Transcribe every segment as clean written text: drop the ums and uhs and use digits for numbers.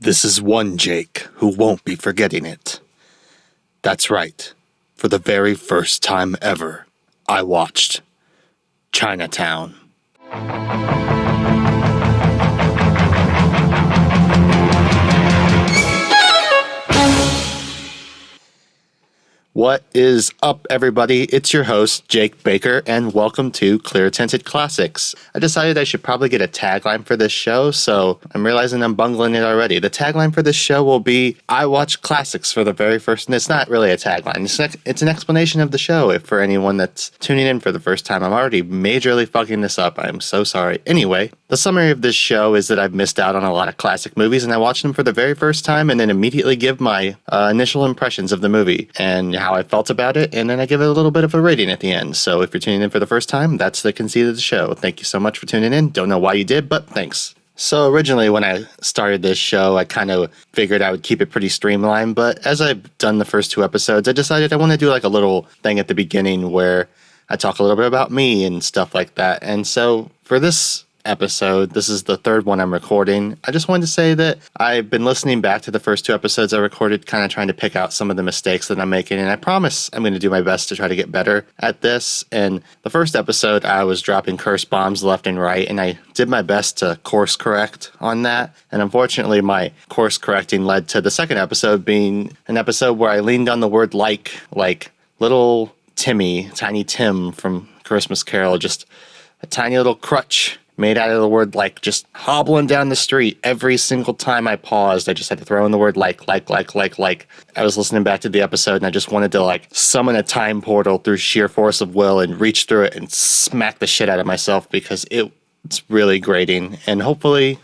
This is one Jake who won't be forgetting it. That's right. For the very first time ever, I watched Chinatown. What is up, everybody? It's your host, Jake Baker, and welcome to Clear Tinted Classics. I decided I should probably get a tagline for this show, so I'm realizing I'm bungling it already. The tagline for this show will be, I watch classics for the very first, and it's not really a tagline. It's an explanation of the show if for anyone that's tuning in for the first time. I'm already majorly fucking this up. I'm so sorry. Anyway, the summary of this show is that I've missed out on a lot of classic movies, and I watch them for the very first time, and then immediately give my initial impressions of the movie, and how I felt about it, and then I give it a little bit of a rating at the end. So if you're tuning in for the first time, that's the conceit of the show. Thank you so much for tuning in. Don't know why you did, but thanks. So originally when I started this show, I kind of figured I would keep it pretty streamlined, but as I've done the first two episodes, I decided I want to do like a little thing at the beginning where I talk a little bit about me and stuff like that. And so for this episode, this is the third one I'm recording. I just wanted to say that I've been listening back to the first two episodes I recorded, kind of trying to pick out some of the mistakes that I'm making, and I promise I'm going to do my best to try to get better at this. And the first episode, I was dropping curse bombs left and right, and I did my best to course correct on that. And unfortunately, my course correcting led to the second episode being an episode where I leaned on the word like little Timmy, Tiny Tim from Christmas Carol, just a tiny little crutch made out of the word like, just hobbling down the street. Every single time I paused, I just had to throw in the word like. I was listening back to the episode and I just wanted to summon a time portal through sheer force of will and reach through it and smack the shit out of myself because it's really grating. And hopefully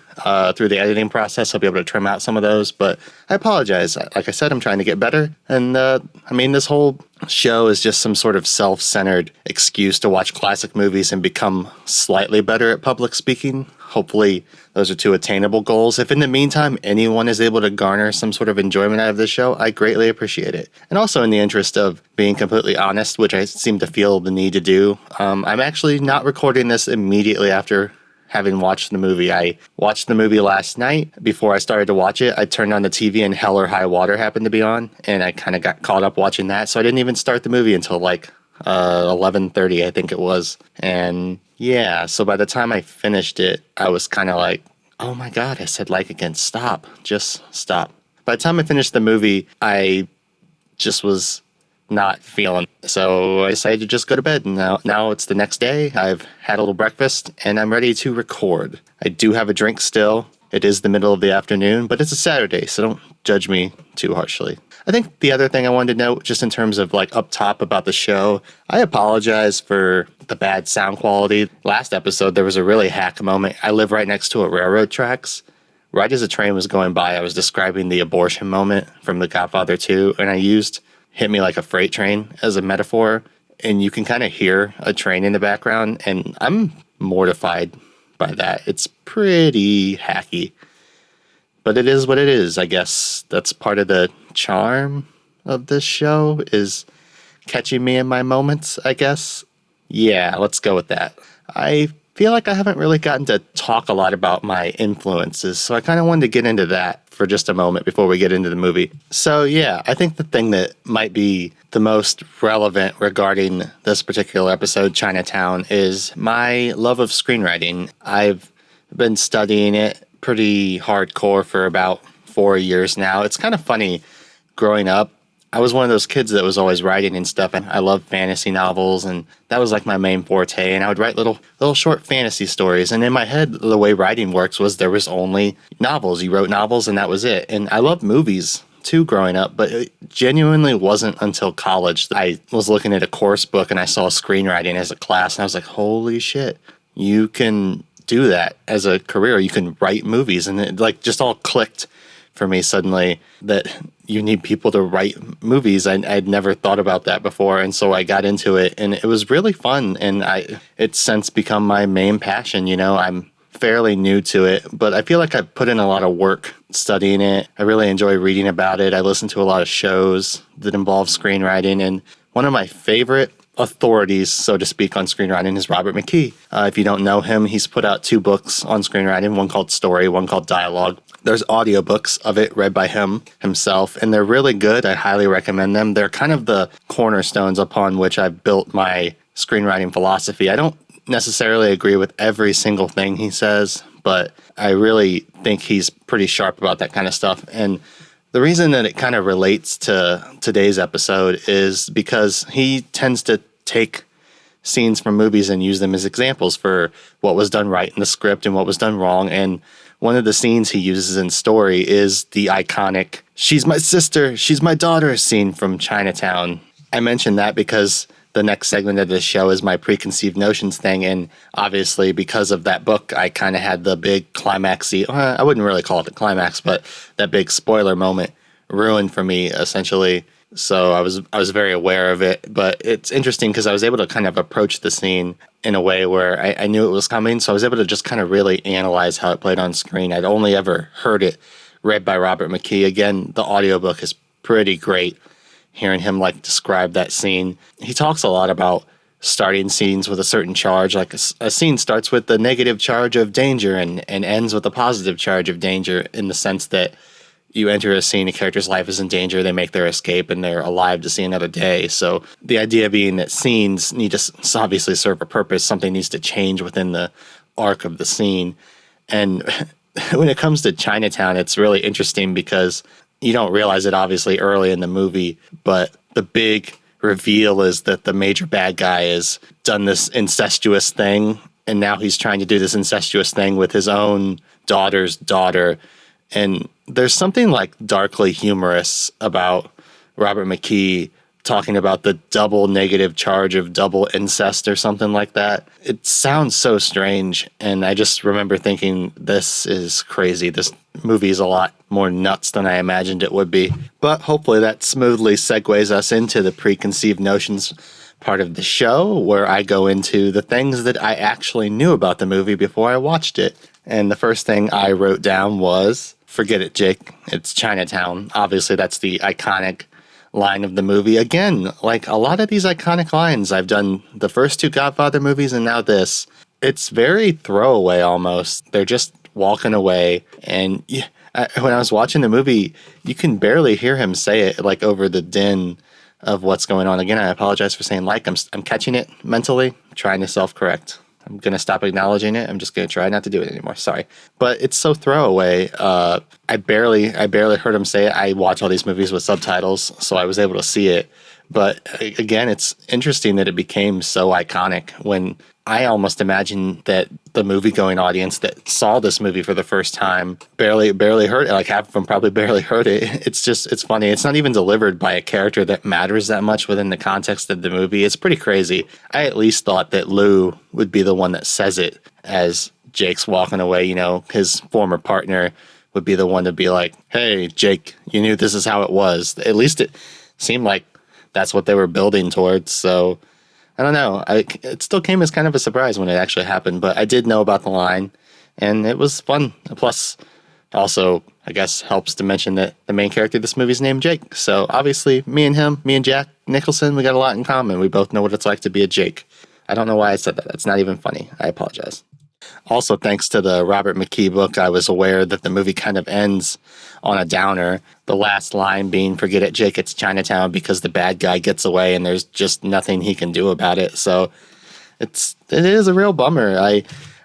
through the editing process, I'll be able to trim out some of those. But I apologize. Like I said, I'm trying to get better. And this whole show is just some sort of self-centered excuse to watch classic movies and become slightly better at public speaking. Hopefully those are two attainable goals. If in the meantime anyone is able to garner some sort of enjoyment out of this show, I greatly appreciate it. And also in the interest of being completely honest, which I seem to feel the need to do, I'm actually not recording this immediately after having watched the movie. I watched the movie last night. Before I started to watch it, I turned on the TV and Hell or High Water happened to be on, and I kind of got caught up watching that, so I didn't even start the movie until 11:30, I think it was. And yeah, so by the time I finished it, I was kind of like, oh my god, I said like again, stop, just stop. By the time I finished the movie, I just was not feeling. So I decided to just go to bed. And now it's the next day. I've had a little breakfast and I'm ready to record. I do have a drink still. It is the middle of the afternoon, but it's a Saturday, so don't judge me too harshly. I think the other thing I wanted to note, just in terms of up top about the show, I apologize for the bad sound quality. Last episode, there was a really hack moment. I live right next to a railroad tracks. Right as a train was going by, I was describing the abortion moment from The Godfather 2, and I used "hit me like a freight train" as a metaphor, and you can kind of hear a train in the background, and I'm mortified by that. It's pretty hacky, but it is what it is. I guess that's part of the charm of this show, is catching me in my moments, I guess. Yeah, let's go with that. I feel like I haven't really gotten to talk a lot about my influences, so I kind of wanted to get into that for just a moment before we get into the movie. So yeah, I think the thing that might be the most relevant regarding this particular episode, Chinatown, is my love of screenwriting. I've been studying it pretty hardcore for about 4 years now. It's kind of funny, growing up, I was one of those kids that was always writing and stuff, and I love fantasy novels, and that was my main forte, and I would write little short fantasy stories, and in my head, the way writing works was there was only novels. You wrote novels, and that was it. And I loved movies, too, growing up, but it genuinely wasn't until college that I was looking at a course book, and I saw screenwriting as a class, and I was like, holy shit, you can do that as a career. You can write movies, and it just all clicked for me suddenly that you need people to write movies. I'd never thought about that before, and so I got into it, and it was really fun, and it's since become my main passion. I'm fairly new to it, but I feel like I've put in a lot of work studying it. I really enjoy reading about it. I listen to a lot of shows that involve screenwriting, and one of my favorite authorities, so to speak, on screenwriting is Robert McKee. If you don't know him, he's put out 2 books on screenwriting, one called Story, one called Dialogue. There's audiobooks of it read by himself, and they're really good. I highly recommend them. They're kind of the cornerstones upon which I've built my screenwriting philosophy. I don't necessarily agree with every single thing he says, but I really think he's pretty sharp about that kind of stuff. And the reason that it kind of relates to today's episode is because he tends to take scenes from movies and use them as examples for what was done right in the script and what was done wrong. And one of the scenes he uses in Story is the iconic "she's my sister, she's my daughter" scene from Chinatown. I mention that because the next segment of this show is my preconceived notions thing, and obviously because of that book, I kind of had the big climaxy, I wouldn't really call it the climax, but that big spoiler moment ruined for me, essentially. So I was very aware of it, but it's interesting because I was able to kind of approach the scene in a way where I knew it was coming, so I was able to just kind of really analyze how it played on screen. I'd only ever heard it read by Robert McKee. Again, the audiobook is pretty great, hearing him like describe that scene. He talks a lot about starting scenes with a certain charge, like a scene starts with the negative charge of danger and ends with a positive charge of danger, in the sense that you enter a scene, a character's life is in danger, they make their escape, and they're alive to see another day. So the idea being that scenes need to obviously serve a purpose. Something needs to change within the arc of the scene. And when it comes to Chinatown, it's really interesting because you don't realize it obviously early in the movie, but the big reveal is that the major bad guy has done this incestuous thing, and now he's trying to do this incestuous thing with his own daughter's daughter. And there's something like darkly humorous about Robert McKee talking about the double negative charge of double incest or something like that. It sounds so strange, and I just remember thinking, this is crazy. This movie is a lot more nuts than I imagined it would be. But hopefully that smoothly segues us into the preconceived notions part of the show, where I go into the things that I actually knew about the movie before I watched it. And the first thing I wrote down was, forget it, Jake. It's Chinatown. Obviously, that's the iconic line of the movie. Again, like a lot of these iconic lines, I've done the first two Godfather movies and now this. It's very throwaway almost. They're just walking away. And when I was watching the movie, you can barely hear him say it, like over the din of what's going on. Again, I apologize for saying like. I'm catching it mentally, trying to self-correct. I'm going to stop acknowledging it. I'm just going to try not to do it anymore. Sorry. But it's so throwaway. I barely heard him say it. I watch all these movies with subtitles, so I was able to see it. But again, it's interesting that it became so iconic, when I almost imagine that the movie-going audience that saw this movie for the first time barely heard it. Like half of them probably barely heard it. It's funny. It's not even delivered by a character that matters that much within the context of the movie. It's pretty crazy. I at least thought that Lou would be the one that says it as Jake's walking away. You know, his former partner would be the one to be like, "Hey, Jake, you knew this is how it was." At least it seemed like that's what they were building towards. So I don't know. It still came as kind of a surprise when it actually happened, but I did know about the line, and it was fun. Plus, also, I guess, helps to mention that the main character of this movie is named Jake. So obviously, me and Jack Nicholson, we got a lot in common. We both know what it's like to be a Jake. I don't know why I said that. That's not even funny. I apologize. Also, thanks to the Robert McKee book, I was aware that the movie kind of ends on a downer. The last line being, "Forget it, Jake, it's Chinatown," because the bad guy gets away and there's just nothing he can do about it. So it is a real bummer.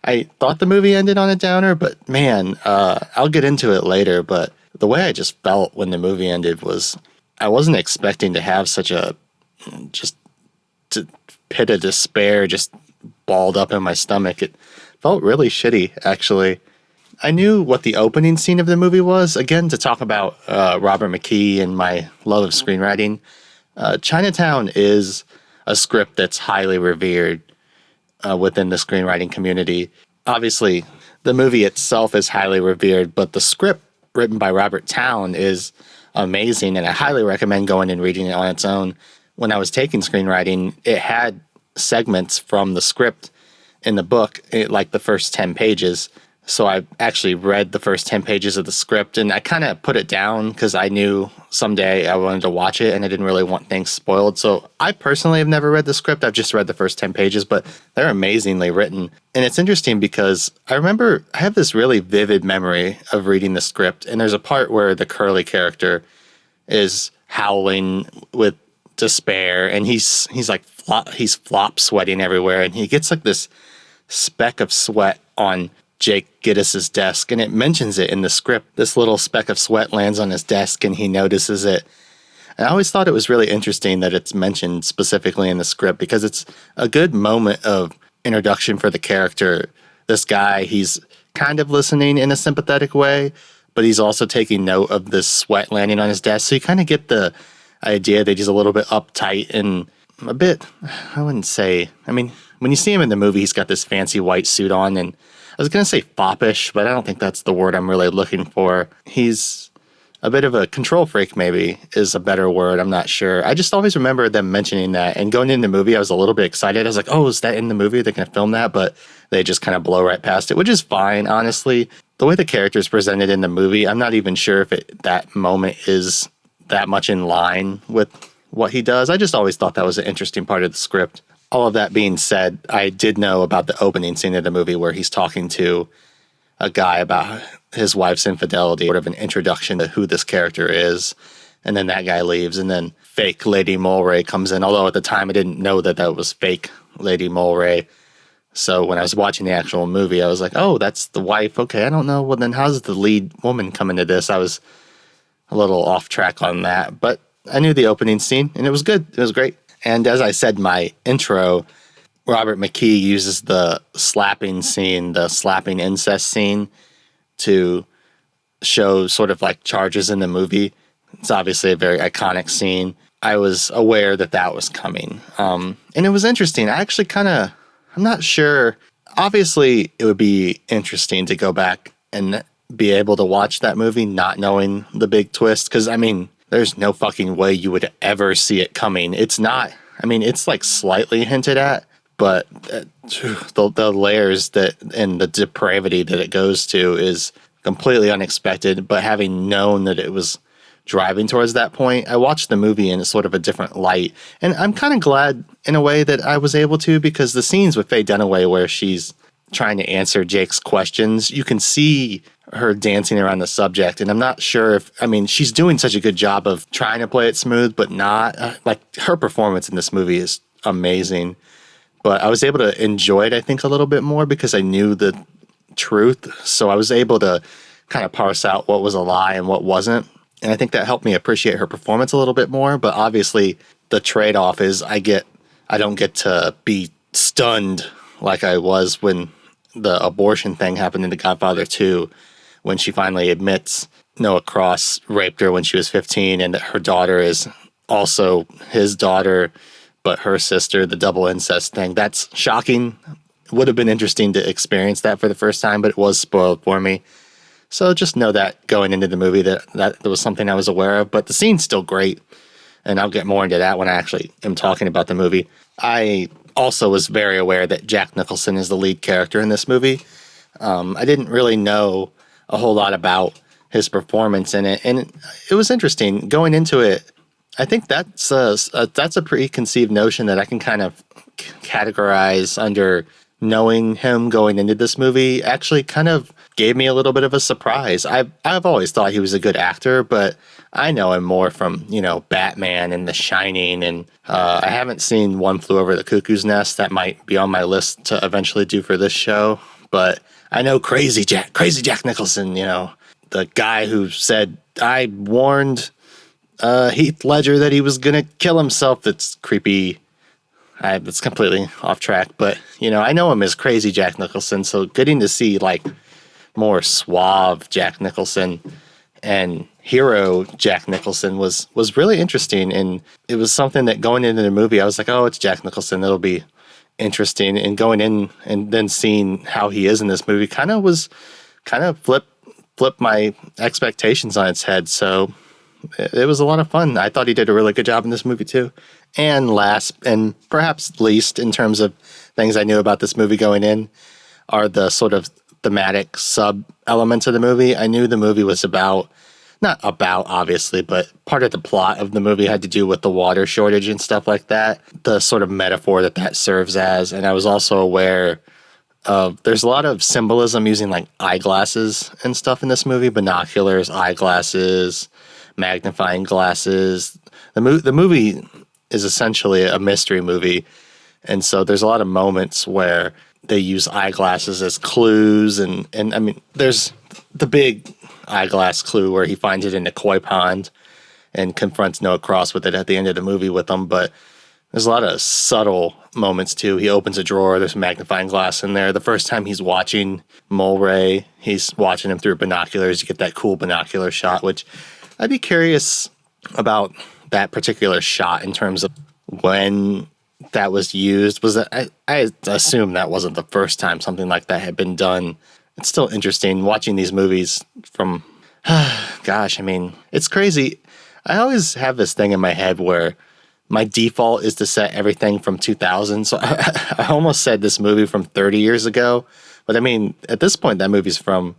I thought the movie ended on a downer, but man, I'll get into it later. But the way I just felt when the movie ended was, I wasn't expecting to have such a pit of despair just balled up in my stomach. It felt really shitty, actually. I knew what the opening scene of the movie was. Again, to talk about Robert McKee and my love of screenwriting, Chinatown is a script that's highly revered within the screenwriting community. Obviously, the movie itself is highly revered, but the script written by Robert Towne is amazing, and I highly recommend going and reading it on its own. When I was taking screenwriting, it had segments from the script in the book, like the first 10 pages. So I actually read the first 10 pages of the script, and I kind of put it down because I knew someday I wanted to watch it and I didn't really want things spoiled. So I personally have never read the script. I've just read the first 10 pages, but they're amazingly written. And it's interesting because I remember I have this really vivid memory of reading the script, and there's a part where the Curly character is howling with despair, and he's flop sweating everywhere, and he gets like this speck of sweat on Jake Giddis's desk, and it mentions it in the script. This little speck of sweat lands on his desk, and he notices it. And I always thought it was really interesting that it's mentioned specifically in the script because it's a good moment of introduction for the character. This guy, he's kind of listening in a sympathetic way, but he's also taking note of this sweat landing on his desk. So you kind of get the idea that he's a little bit uptight and a bit, I wouldn't say, I mean, when you see him in the movie, he's got this fancy white suit on, and I was going to say foppish, but I don't think that's the word I'm really looking for. He's a bit of a control freak, maybe, is a better word. I'm not sure. I just always remember them mentioning that. And going into the movie, I was a little bit excited. I was like, oh, is that in the movie? They're going to film that? But they just kind of blow right past it, which is fine, honestly. The way the character is presented in the movie, I'm not even sure if that moment is that much in line with what he does. I just always thought that was an interesting part of the script. All of that being said, I did know about the opening scene of the movie where he's talking to a guy about his wife's infidelity, sort of an introduction to who this character is. And then that guy leaves, and then fake Lady Mulray comes in. Although at the time I didn't know that was fake Lady Mulray. So when I was watching the actual movie, I was like, oh, that's the wife. Okay, I don't know. Well, then how does the lead woman come into this? I was a little off track on that. But I knew the opening scene, and it was good. It was great. And as I said in my intro, Robert McKee uses the slapping scene, the slapping incest scene, to show sort of like charges in the movie. It's obviously a very iconic scene. I was aware that was coming. And it was interesting. I actually I'm not sure. Obviously, it would be interesting to go back and be able to watch that movie not knowing the big twist. Because, I mean, there's no fucking way you would ever see it coming. It's not, I mean, it's like slightly hinted at, but the layers and the depravity that it goes to is completely unexpected. But having known that it was driving towards that point, I watched the movie in sort of a different light. And I'm kind of glad in a way that I was able to, because the scenes with Faye Dunaway where she's trying to answer Jake's questions, you can see her dancing around the subject. And I'm not sure she's doing such a good job of trying to play it smooth, but not. Like, her performance in this movie is amazing. But I was able to enjoy it, I think, a little bit more because I knew the truth. So I was able to kind of parse out what was a lie and what wasn't. And I think that helped me appreciate her performance a little bit more. But obviously, the trade-off is I don't get to be stunned like I was when the abortion thing happened in The Godfather 2, when she finally admits Noah Cross raped her when she was 15 and that her daughter is also his daughter, but her sister, the double incest thing. That's shocking. It would have been interesting to experience that for the first time, but it was spoiled for me. So just know that going into the movie that was something I was aware of, but the scene's still great. And I'll get more into that when I actually am talking about the movie. I also was very aware that Jack Nicholson is the lead character in this movie. I didn't really know a whole lot about his performance in it, and it was interesting going into it. I think that's a preconceived notion that I can kind of categorize under knowing him going into this movie. Actually, kind of gave me a little bit of a surprise. I've always thought he was a good actor, but I know him more from, Batman and The Shining, and I haven't seen One Flew Over the Cuckoo's Nest. That might be on my list to eventually do for this show, but I know Crazy Jack Nicholson, the guy who said, I warned Heath Ledger that he was going to kill himself. That's creepy. It's completely off track, but, I know him as Crazy Jack Nicholson, so getting to see, more suave Jack Nicholson and hero Jack Nicholson was really interesting, and it was something that going into the movie, I was like, oh, it's Jack Nicholson, it'll be interesting, and going in and then seeing how he is in this movie kind of flipped my expectations on its head, so it was a lot of fun. I thought he did a really good job in this movie too. And last, and perhaps least in terms of things I knew about this movie going in, are the sort of thematic sub-elements of the movie. I knew the movie was not about, obviously, but part of the plot of the movie had to do with the water shortage and stuff like that, the sort of metaphor that serves as. And I was also aware of, there's a lot of symbolism using like eyeglasses and stuff in this movie, binoculars, eyeglasses, magnifying glasses. The movie is essentially a mystery movie. And so there's a lot of moments where they use eyeglasses as clues. And I mean, there's the big eyeglass clue where he finds it in a koi pond and confronts Noah Cross with it at the end of the movie with him. But there's a lot of subtle moments too. He opens a drawer, there's a magnifying glass in there. The first time he's watching Mulray, he's watching him through binoculars. You get that cool binocular shot, which I'd be curious about that particular shot in terms of when that was used. Was that, I assume that wasn't the first time something like that had been done. It's still interesting watching these movies from, gosh, I mean, it's crazy. I always have this thing in my head where my default is to set everything from 2000. So I almost said this movie from 30 years ago. But I mean, at this point, that movie's from,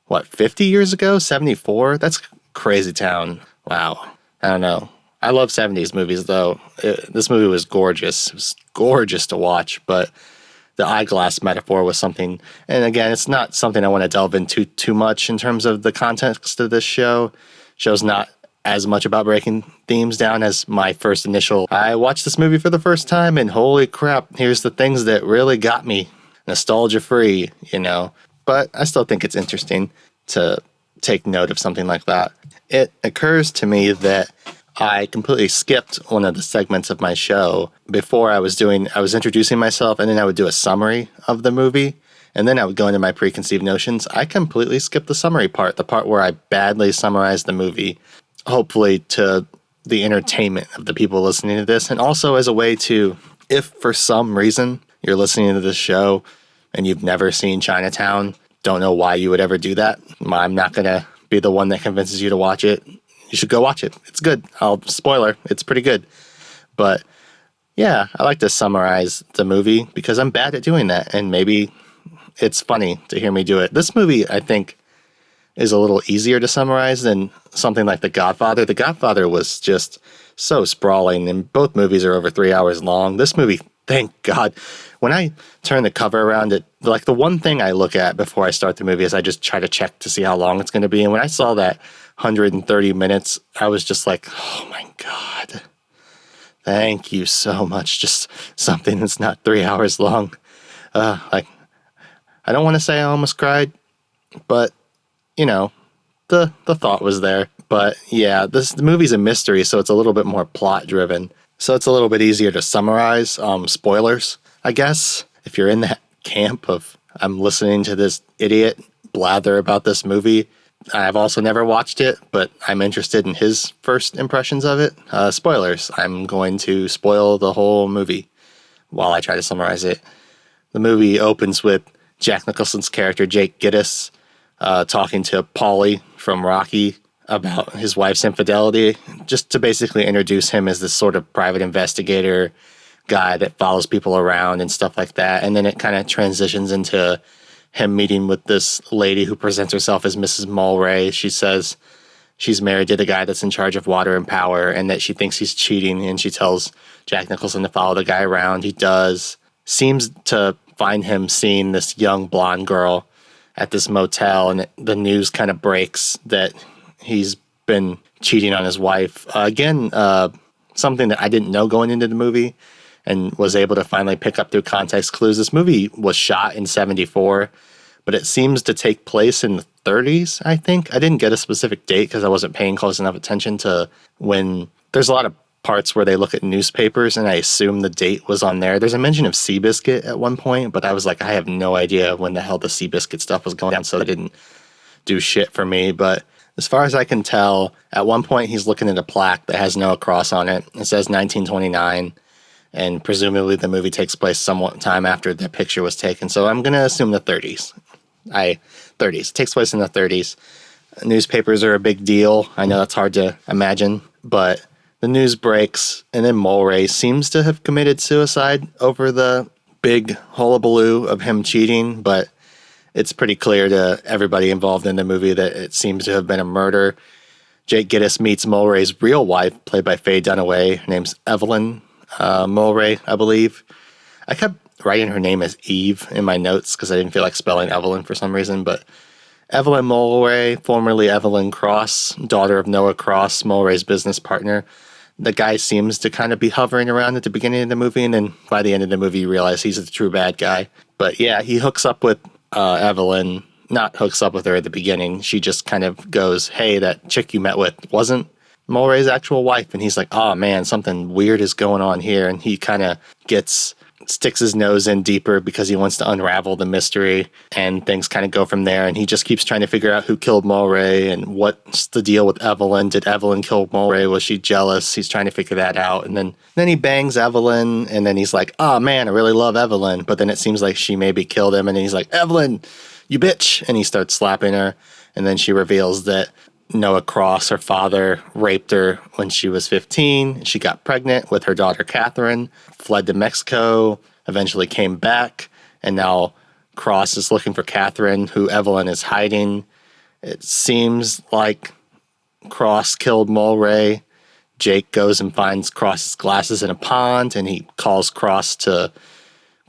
50 years ago? 74? That's crazy town. Wow. I don't know. I love 70s movies, though. This movie was gorgeous. It was gorgeous to watch, but the eyeglass metaphor was something. And again, it's not something I want to delve into too much in terms of the context of this show. Show's not as much about breaking themes down as my first initial. I watched this movie for the first time, and holy crap, here's the things that really got me. Nostalgia free, But I still think it's interesting to take note of something like that. It occurs to me that I completely skipped one of the segments of my show. Before I was introducing myself, and then I would do a summary of the movie, and then I would go into my preconceived notions. I completely skipped the summary part, the part where I badly summarized the movie, hopefully to the entertainment of the people listening to this, and also as a way to, if for some reason you're listening to this show and you've never seen Chinatown, don't know why you would ever do that. I'm not going to be the one that convinces you to watch it. You should go watch it. It's good. Spoiler, it's pretty good. But yeah, I like to summarize the movie because I'm bad at doing that. And maybe it's funny to hear me do it. This movie, I think, is a little easier to summarize than something like The Godfather. The Godfather was just so sprawling, and both movies are over 3 hours long. This movie, thank God. When I turn the cover around it, like the one thing I look at before I start the movie is I just try to check to see how long it's going to be. And when I saw that 130 minutes, I was just like, oh my God, thank you so much. Just something that's not 3 hours long. I don't want to say I almost cried, but the thought was there. But yeah, the movie's a mystery, so it's a little bit more plot driven. So it's a little bit easier to summarize. Spoilers, I guess, if you're in that camp of I'm listening to this idiot blather about this movie. I've also never watched it, but I'm interested in his first impressions of it. Spoilers. I'm going to spoil the whole movie while I try to summarize it. The movie opens with Jack Nicholson's character, Jake Gittes, talking to Paulie from Rocky about his wife's infidelity, just to basically introduce him as this sort of private investigator guy that follows people around and stuff like that. And then it kind of transitions into him meeting with this lady who presents herself as Mrs. Mulray. She says she's married to the guy that's in charge of water and power and that she thinks he's cheating, and she tells Jack Nicholson to follow the guy around. He does. Seems to find him seeing this young blonde girl at this motel, and the news kind of breaks that he's been cheating on his wife. Again, something that I didn't know going into the movie and was able to finally pick up through context clues. This movie was shot in 74, but it seems to take place in the 30s, I think. I didn't get a specific date because I wasn't paying close enough attention to when. There's a lot of parts where they look at newspapers, and I assume the date was on there. There's a mention of Seabiscuit at one point, but I was like, I have no idea when the hell the Seabiscuit stuff was going down, so it didn't do shit for me. But as far as I can tell, at one point he's looking at a plaque that has Noah Cross on it. It says 1929, and presumably the movie takes place somewhat time after the picture was taken. So I'm going to assume the 30s. 30s. It takes place in the 30s. Newspapers are a big deal. I know that's hard to imagine, but the news breaks, and then Mulray seems to have committed suicide over the big hullabaloo of him cheating, but it's pretty clear to everybody involved in the movie that it seems to have been a murder. Jake Gittes meets Mulray's real wife, played by Faye Dunaway. Her name's Evelyn Mulray, I believe. I kept writing her name as Eve in my notes because I didn't feel like spelling Evelyn for some reason, but Evelyn Mulray, formerly Evelyn Cross, daughter of Noah Cross, Mulray's business partner. The guy seems to kind of be hovering around at the beginning of the movie, and then by the end of the movie, you realize he's the true bad guy. But yeah, he hooks up with Evelyn, not hooks up with her at the beginning. She just kind of goes, hey, that chick you met with wasn't Mulray's actual wife. And he's like, oh man, something weird is going on here. And he kind of sticks his nose in deeper because he wants to unravel the mystery, and things kind of go from there. And he just keeps trying to figure out who killed Mulray and what's the deal with Evelyn. Did Evelyn kill Mulray? Was she jealous? He's trying to figure that out. And then he bangs Evelyn, and then he's like, oh man, I really love Evelyn. But then it seems like she maybe killed him, and then he's like, Evelyn, you bitch. And he starts slapping her. And then she reveals that Noah Cross, her father, raped her when she was 15. She got pregnant with her daughter, Catherine, fled to Mexico, eventually came back, and now Cross is looking for Catherine, who Evelyn is hiding. It seems like Cross killed Mulray. Jake goes and finds Cross's glasses in a pond, and he calls Cross to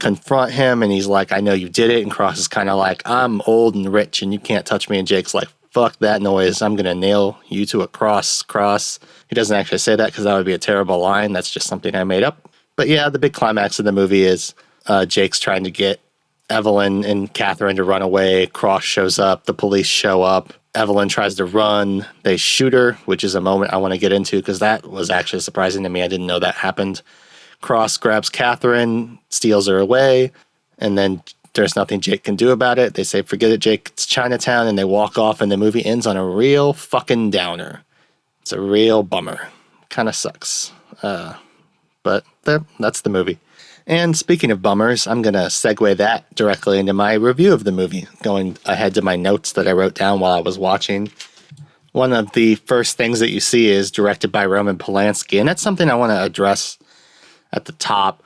confront him, and he's like, I know you did it. And Cross is kind of like, I'm old and rich, and you can't touch me. And Jake's like, fuck that noise. I'm going to nail you to a cross. He doesn't actually say that because that would be a terrible line. That's just something I made up. But yeah, the big climax of the movie is Jake's trying to get Evelyn and Catherine to run away. Cross shows up. The police show up. Evelyn tries to run. They shoot her, which is a moment I want to get into because that was actually surprising to me. I didn't know that happened. Cross grabs Catherine, steals her away, and then there's nothing Jake can do about it. They say, forget it, Jake, it's Chinatown, and they walk off, and the movie ends on a real fucking downer. It's a real bummer. Kind of sucks. But that's the movie. And speaking of bummers, I'm going to segue that directly into my review of the movie, going ahead to my notes that I wrote down while I was watching. One of the first things that you see is directed by Roman Polanski, and that's something I want to address at the top.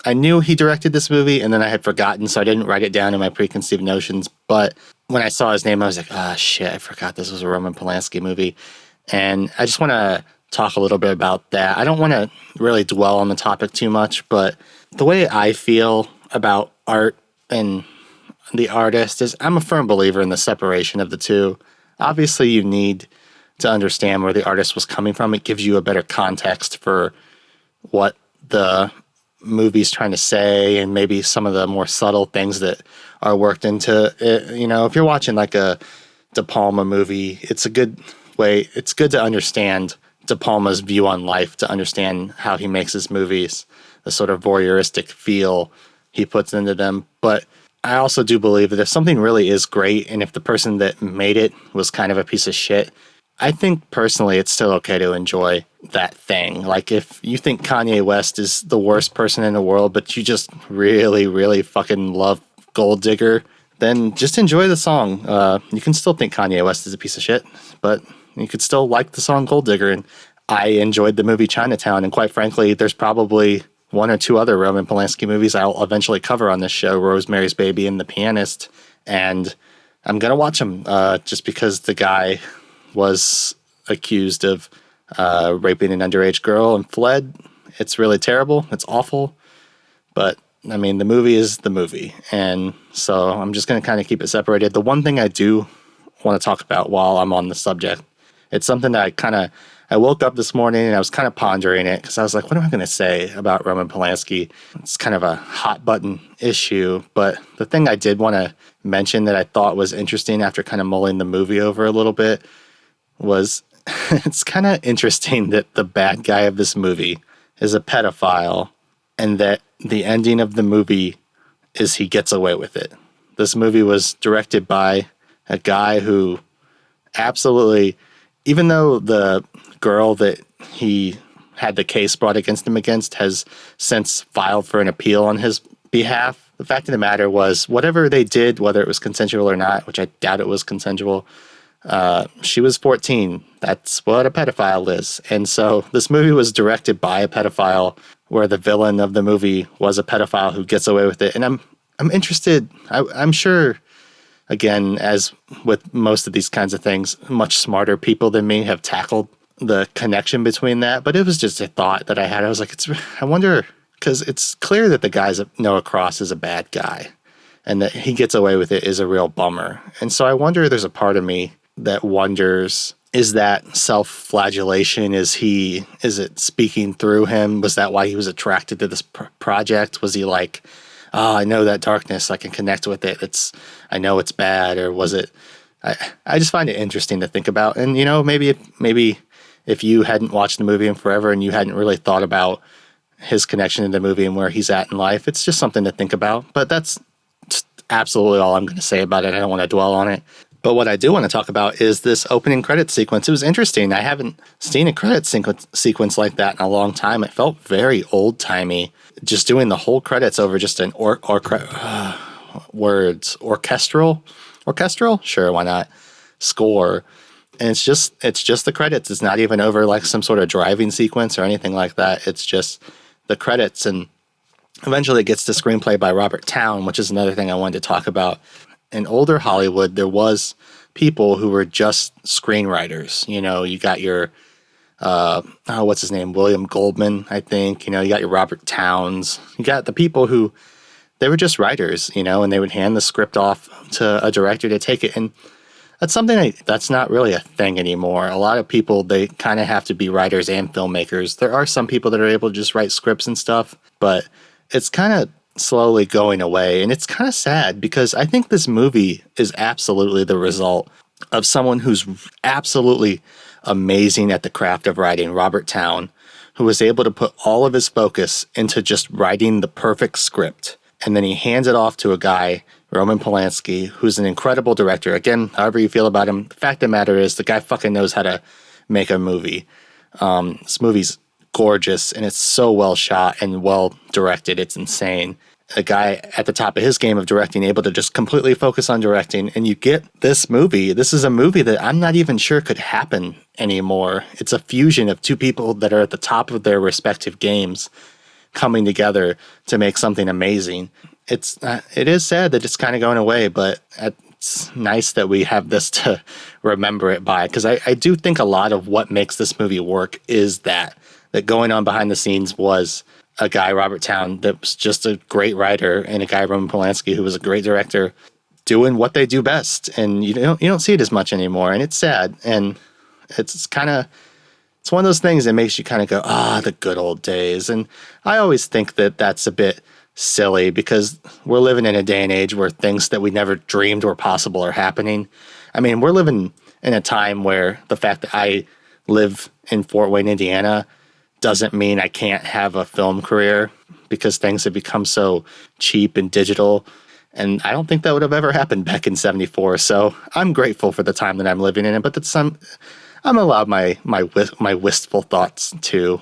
I knew he directed this movie, and then I had forgotten, so I didn't write it down in my preconceived notions. But when I saw his name, I was like, ah, shit, I forgot this was a Roman Polanski movie. And I just want to talk a little bit about that. I don't want to really dwell on the topic too much, but the way I feel about art and the artist is I'm a firm believer in the separation of the two. Obviously, you need to understand where the artist was coming from. It gives you a better context for what the movie's trying to say, and maybe some of the more subtle things that are worked into it. You know, if you're watching like a De Palma movie, it's good to understand De Palma's view on life, to understand how he makes his movies, the sort of voyeuristic feel he puts into them. But I also do believe that if something really is great, and if the person that made it was kind of a piece of shit, I think personally it's still okay to enjoy that thing. Like if you think Kanye West is the worst person in the world, but you just really, really fucking love Gold Digger, then just enjoy the song. You can still think Kanye West is a piece of shit, but you could still like the song Gold Digger. And I enjoyed the movie Chinatown, and quite frankly, there's probably one or two other Roman Polanski movies I'll eventually cover on this show, Rosemary's Baby and The Pianist, and I'm going to watch them just because the guy was accused of raping an underage girl and fled. It's really terrible. It's awful. But, I mean, the movie is the movie. And so I'm just going to kind of keep it separated. The one thing I do want to talk about while I'm on the subject, it's something that I woke up this morning and I was kind of pondering it because I was like, what am I going to say about Roman Polanski? It's kind of a hot button issue. But the thing I did want to mention that I thought was interesting after kind of mulling the movie over a little bit was it's kind of interesting that the bad guy of this movie is a pedophile, and that the ending of the movie is he gets away with it. This movie was directed by a guy who absolutely, even though the girl that he had the case brought against him has since filed for an appeal on his behalf, the fact of the matter was whatever they did, whether it was consensual or not, which I doubt it was consensual, she was 14. That's what a pedophile is. And so this movie was directed by a pedophile, where the villain of the movie was a pedophile who gets away with it. And I'm interested. I'm sure again, as with most of these kinds of things, much smarter people than me have tackled the connection between that. But it was just a thought that I had. I was like, I wonder, because it's clear that the guy's Noah Cross is a bad guy, and that he gets away with it is a real bummer. And so I wonder, there's a part of me that wonders, is that self-flagellation? Is it speaking through him? Was that why he was attracted to this project? Was he like, oh, I know that darkness, I can connect with it. I know it's bad. Or was it, I just find it interesting to think about. And, maybe if you hadn't watched the movie in forever and you hadn't really thought about his connection in the movie and where he's at in life, it's just something to think about. But that's absolutely all I'm going to say about it. I don't want to dwell on it. But what I do want to talk about is this opening credit sequence. It was interesting. I haven't seen a credit sequence like that in a long time. It felt very old-timey, just doing the whole credits over just an orchestral, sure, why not, score. And it's just the credits. It's not even over like some sort of driving sequence or anything like that. It's just the credits. And eventually it gets to screenplay by Robert Towne, which is another thing I wanted to talk about. In older Hollywood, there was people who were just screenwriters. You got your, what's his name? William Goldman, I think. You got your Robert Townes. You got the people who, they were just writers, and they would hand the script off to a director to take it. And that's something that's not really a thing anymore. A lot of people, they kind of have to be writers and filmmakers. There are some people that are able to just write scripts and stuff, but it's kind of slowly going away. And it's kind of sad, because I think this movie is absolutely the result of someone who's absolutely amazing at the craft of writing, Robert Towne, who was able to put all of his focus into just writing the perfect script. And then he hands it off to a guy, Roman Polanski, who's an incredible director. Again, however you feel about him, the fact of the matter is the guy fucking knows how to make a movie. This movie's gorgeous, and it's so well shot and well directed. It's insane. A guy at the top of his game of directing, able to just completely focus on directing, and you get this movie. This is a movie that I'm not even sure could happen anymore. It's a fusion of two people that are at the top of their respective games coming together to make something amazing. It is sad that it's kind of going away, but it's nice that we have this to remember it by, because I do think a lot of what makes this movie work is that going on behind the scenes was a guy, Robert Towne, that was just a great writer, and a guy, Roman Polanski, who was a great director, doing what they do best. And you don't see it as much anymore, and it's sad. And it's one of those things that makes you kind of go, the good old days. And I always think that that's a bit silly, because we're living in a day and age where things that we never dreamed were possible are happening. I mean, we're living in a time where the fact that I live in Fort Wayne, Indiana, doesn't mean I can't have a film career, because things have become so cheap and digital. And I don't think that would have ever happened back in 74. So I'm grateful for the time that I'm living in it, but I'm allowed my wistful thoughts too.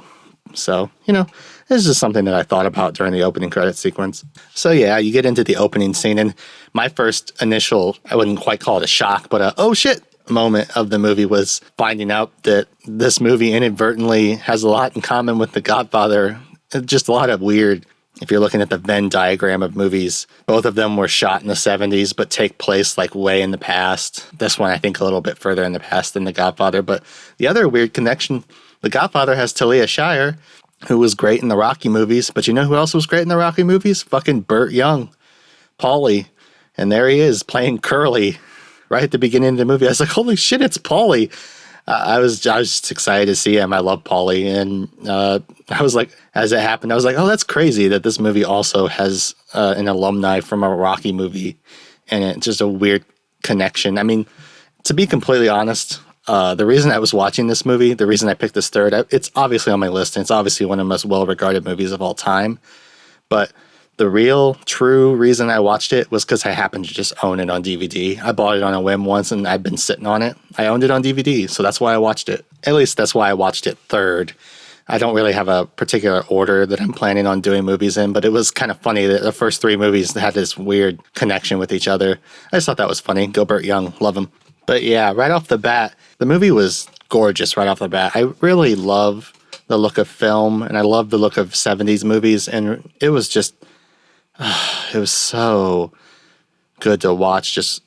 So, this is something that I thought about during the opening credit sequence. So yeah, you get into the opening scene, and my first initial, I wouldn't quite call it a shock, but oh shit moment of the movie was finding out that this movie inadvertently has a lot in common with The Godfather. Just a lot of weird, if you're looking at the Venn diagram of movies, both of them were shot in the 70s, but take place like way in the past. This one, I think, a little bit further in the past than The Godfather. But the other weird connection, The Godfather has Talia Shire, who was great in the Rocky movies. But you know who else was great in the Rocky movies? Fucking Burt Young, Paulie. And there he is playing Curly right at the beginning of the movie. I was like, holy shit, it's Paulie. I was just excited to see him. I love Paulie. And I was like, as it happened, I was like, oh, that's crazy that this movie also has an alumni from a Rocky movie. And it's just a weird connection. I mean, to be completely honest, the reason I was watching this movie, the reason I picked this third, it's obviously on my list, and it's obviously one of the most well-regarded movies of all time. But the real, true reason I watched it was because I happened to just own it on DVD. I bought it on a whim once, and I've been sitting on it. I owned it on DVD, so that's why I watched it. At least that's why I watched it third. I don't really have a particular order that I'm planning on doing movies in, but it was kind of funny that the first three movies had this weird connection with each other. I just thought that was funny. Go Burt Young. Love him. But yeah, right off the bat, the movie was gorgeous right off the bat. I really love the look of film, and I love the look of 70s movies, and it was just... it was so good to watch, just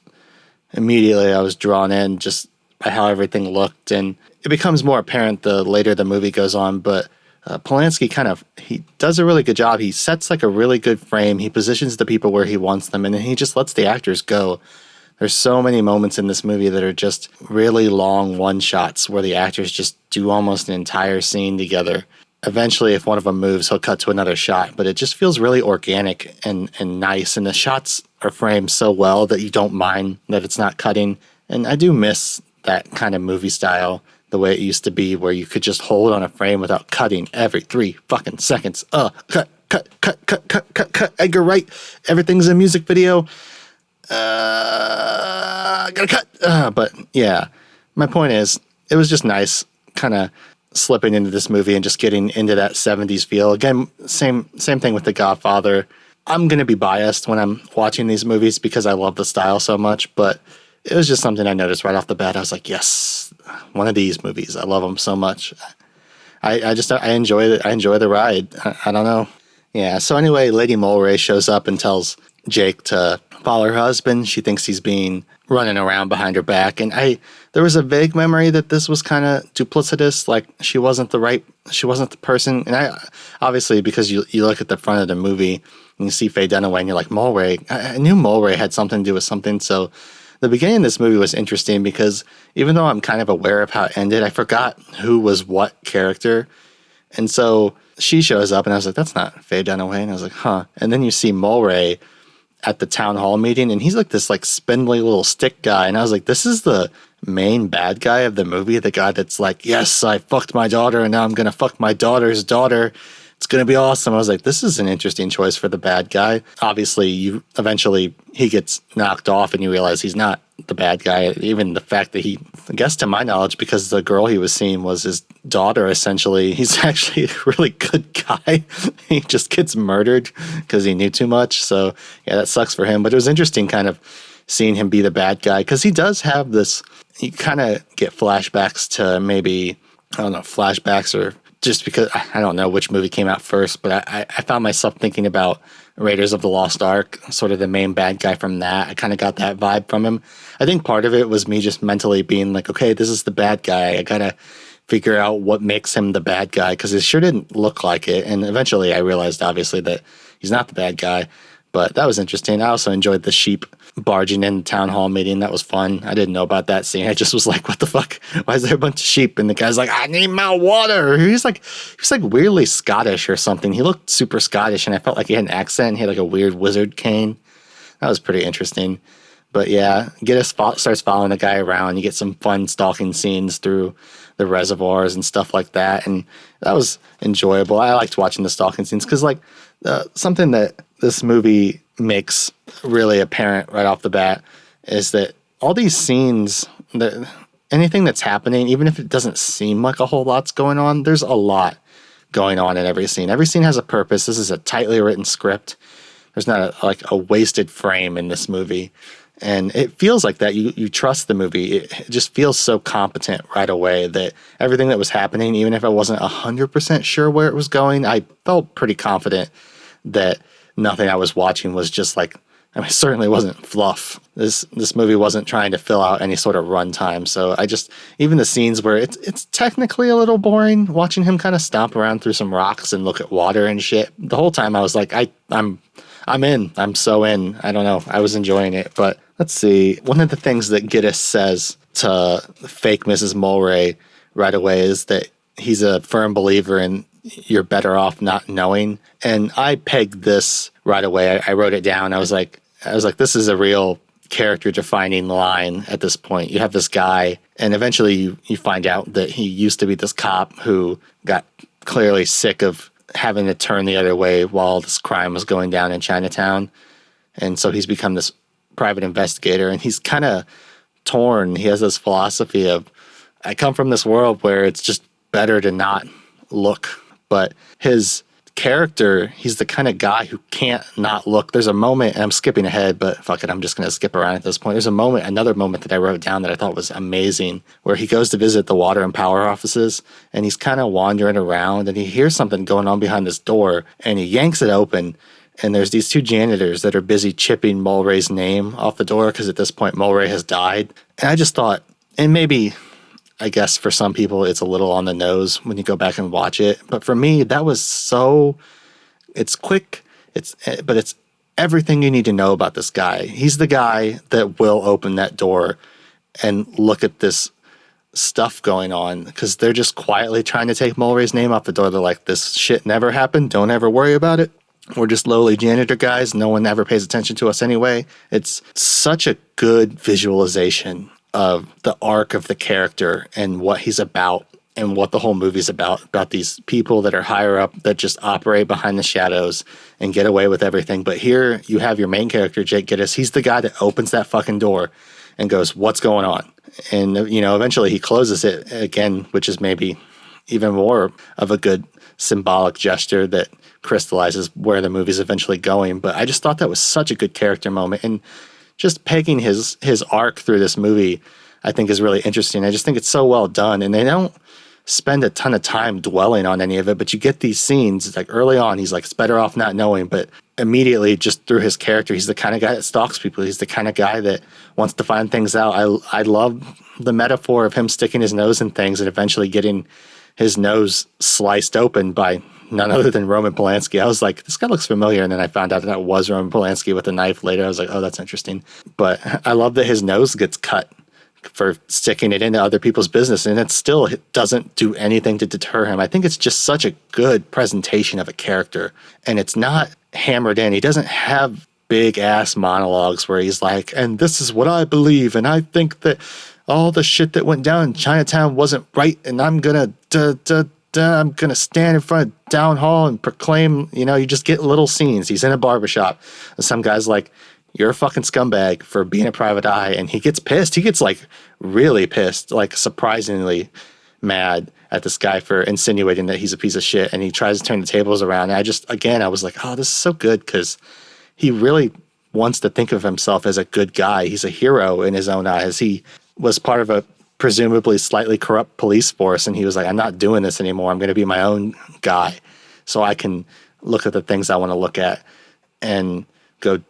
immediately I was drawn in just by how everything looked, and it becomes more apparent the later the movie goes on, but Polanski he does a really good job. He sets like a really good frame. He positions the people where he wants them, and then he just lets the actors go. There's so many moments in this movie that are just really long one-shots where the actors just do almost an entire scene together. Eventually, if one of them moves, he'll cut to another shot, but it just feels really organic and nice, and the shots are framed so well that you don't mind that it's not cutting. And I do miss that kind of movie style, the way it used to be, where you could just hold on a frame without cutting every 3 fucking seconds. Cut, Edgar Wright, everything's a music video. Gotta cut. But yeah, my point is, it was just nice kind of slipping into this movie and just getting into that 70s feel. Again, same thing with The Godfather. I'm going to be biased when I'm watching these movies because I love the style so much, but it was just something I noticed right off the bat. I was like, yes, one of these movies. I love them so much. I enjoy it. I enjoy the ride. I don't know. Yeah. So anyway, Lady Mulray shows up and tells Jake to follow her husband. She thinks he's being running around behind her back. And there was a vague memory that this was kind of duplicitous. Like she wasn't the person. And I, obviously, because you look at the front of the movie and you see Faye Dunaway and you're like, Mulray. I knew Mulray had something to do with something. So the beginning of this movie was interesting because even though I'm kind of aware of how it ended, I forgot who was what character. And so she shows up and I was like, that's not Faye Dunaway. And I was like, huh. And then you see Mulray at the town hall meeting and he's like this like spindly little stick guy. And I was like, this is the main bad guy of the movie. The guy that's like, yes, I fucked my daughter and now I'm going to fuck my daughter's daughter. It's going to be awesome. I was like, this is an interesting choice for the bad guy. Obviously, eventually he gets knocked off and you realize he's not the bad guy. Even the fact that I guess to my knowledge, because the girl he was seeing was his daughter, essentially, he's actually a really good guy. He just gets murdered because he knew too much. So yeah, that sucks for him. But it was interesting kind of seeing him be the bad guy because he does have this, you kind of get flashbacks to maybe, I don't know, flashbacks or just because I don't know which movie came out first, but I found myself thinking about Raiders of the Lost Ark, sort of the main bad guy from that. I kind of got that vibe from him. I think part of it was me just mentally being like, okay, this is the bad guy. I got to figure out what makes him the bad guy because it sure didn't look like it. And eventually I realized, obviously, that he's not the bad guy. But that was interesting. I also enjoyed the sheep barging in the town hall meeting. That was fun. I didn't know about that scene. I just was like, what the fuck? Why is there a bunch of sheep? And the guy's like, I need my water. He was like weirdly Scottish or something. He looked super Scottish and I felt like he had an accent. He had like a weird wizard cane. That was pretty interesting. But yeah, starts following the guy around. You get some fun stalking scenes through the reservoirs and stuff like that. And that was enjoyable. I liked watching the stalking scenes because like something that this movie makes really apparent right off the bat is that all these scenes, anything that's happening, even if it doesn't seem like a whole lot's going on, there's a lot going on in every scene. Every scene has a purpose. This is a tightly written script. There's not a wasted frame in this movie. And it feels like that. You trust the movie. It just feels so competent right away that everything that was happening, even if I wasn't 100% sure where it was going, I felt pretty confident that nothing I was watching was just like, I mean, it certainly wasn't fluff. This movie wasn't trying to fill out any sort of runtime. So even the scenes where it's technically a little boring, watching him kind of stomp around through some rocks and look at water and shit. The whole time I was like, I'm in. I'm so in. I don't know. I was enjoying it. But let's see. One of the things that Gittes says to fake Mrs. Mulray right away is that he's a firm believer in you're better off not knowing. And I pegged this right away. I wrote it down. I was like, this is a real character defining line at this point. You have this guy, and eventually you find out that he used to be this cop who got clearly sick of having to turn the other way while this crime was going down in Chinatown. And so he's become this private investigator, and he's kind of torn. He has this philosophy of, I come from this world where it's just better to not look. But his character, he's the kind of guy who can't not look. There's a moment, and I'm skipping ahead, but fuck it, I'm just going to skip around at this point. There's another moment that I wrote down that I thought was amazing, where he goes to visit the water and power offices, and he's kind of wandering around, and he hears something going on behind this door, and he yanks it open, and there's these two janitors that are busy chipping Mulray's name off the door because at this point Mulray has died. And I just thought, and maybe, I guess for some people it's a little on the nose when you go back and watch it, but for me that was so, it's quick, but it's everything you need to know about this guy. He's the guy that will open that door and look at this stuff going on because they're just quietly trying to take Mulray's name off the door. They're like, this shit never happened. Don't ever worry about it. We're just lowly janitor guys. No one ever pays attention to us anyway. It's such a good visualization of the arc of the character and what he's about and what the whole movie's about these people that are higher up that just operate behind the shadows and get away with everything. But here you have your main character, Jake Gittes. He's the guy that opens that fucking door and goes, what's going on? And, you know, eventually he closes it again, which is maybe even more of a good symbolic gesture that crystallizes where the movie's eventually going. But I just thought that was such a good character moment. And just pegging his arc through this movie, I think is really interesting. I just think it's so well done. And they don't spend a ton of time dwelling on any of it, but you get these scenes, it's like early on, he's like, it's better off not knowing, but immediately just through his character, he's the kind of guy that stalks people. He's the kind of guy that wants to find things out. I love the metaphor of him sticking his nose in things and eventually getting his nose sliced open by none other than Roman Polanski. I was like, this guy looks familiar. And then I found out that was Roman Polanski with a knife later. I was like, oh, that's interesting. But I love that his nose gets cut for sticking it into other people's business, and it still doesn't do anything to deter him. I think it's just such a good presentation of a character, and it's not hammered in. He doesn't have big ass monologues where he's like, and this is what I believe, and I think that all the shit that went down in Chinatown wasn't right, and I'm gonna I'm gonna stand in front of Down Hall and proclaim, you know, you just get little scenes. He's in a barbershop, and some guy's like, you're a fucking scumbag for being a private eye. And he gets pissed. He gets like really pissed, like surprisingly mad at this guy for insinuating that he's a piece of shit. And he tries to turn the tables around. And I was like, oh, this is so good because he really wants to think of himself as a good guy. He's a hero in his own eyes. He was part of a presumably slightly corrupt police force. And he was like, I'm not doing this anymore. I'm going to be my own guy so I can look at the things I want to look at and go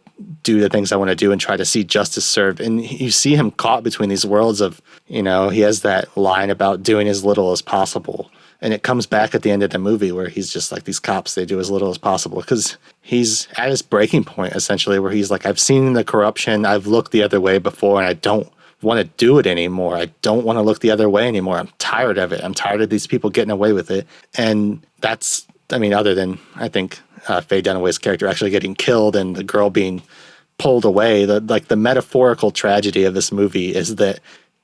do the things I want to do and try to see justice served. And you see him caught between these worlds of, you know, he has that line about doing as little as possible. And it comes back at the end of the movie where he's just like, these cops, they do as little as possible because he's at his breaking point essentially, where he's like, I've seen the corruption. I've looked the other way before and I don't want to do it anymore. I don't want to look the other way anymore. I'm tired of it. I'm tired of these people getting away with it. And that's, I mean, other than I think Faye Dunaway's character actually getting killed and the girl being pulled away, the metaphorical tragedy of this movie is that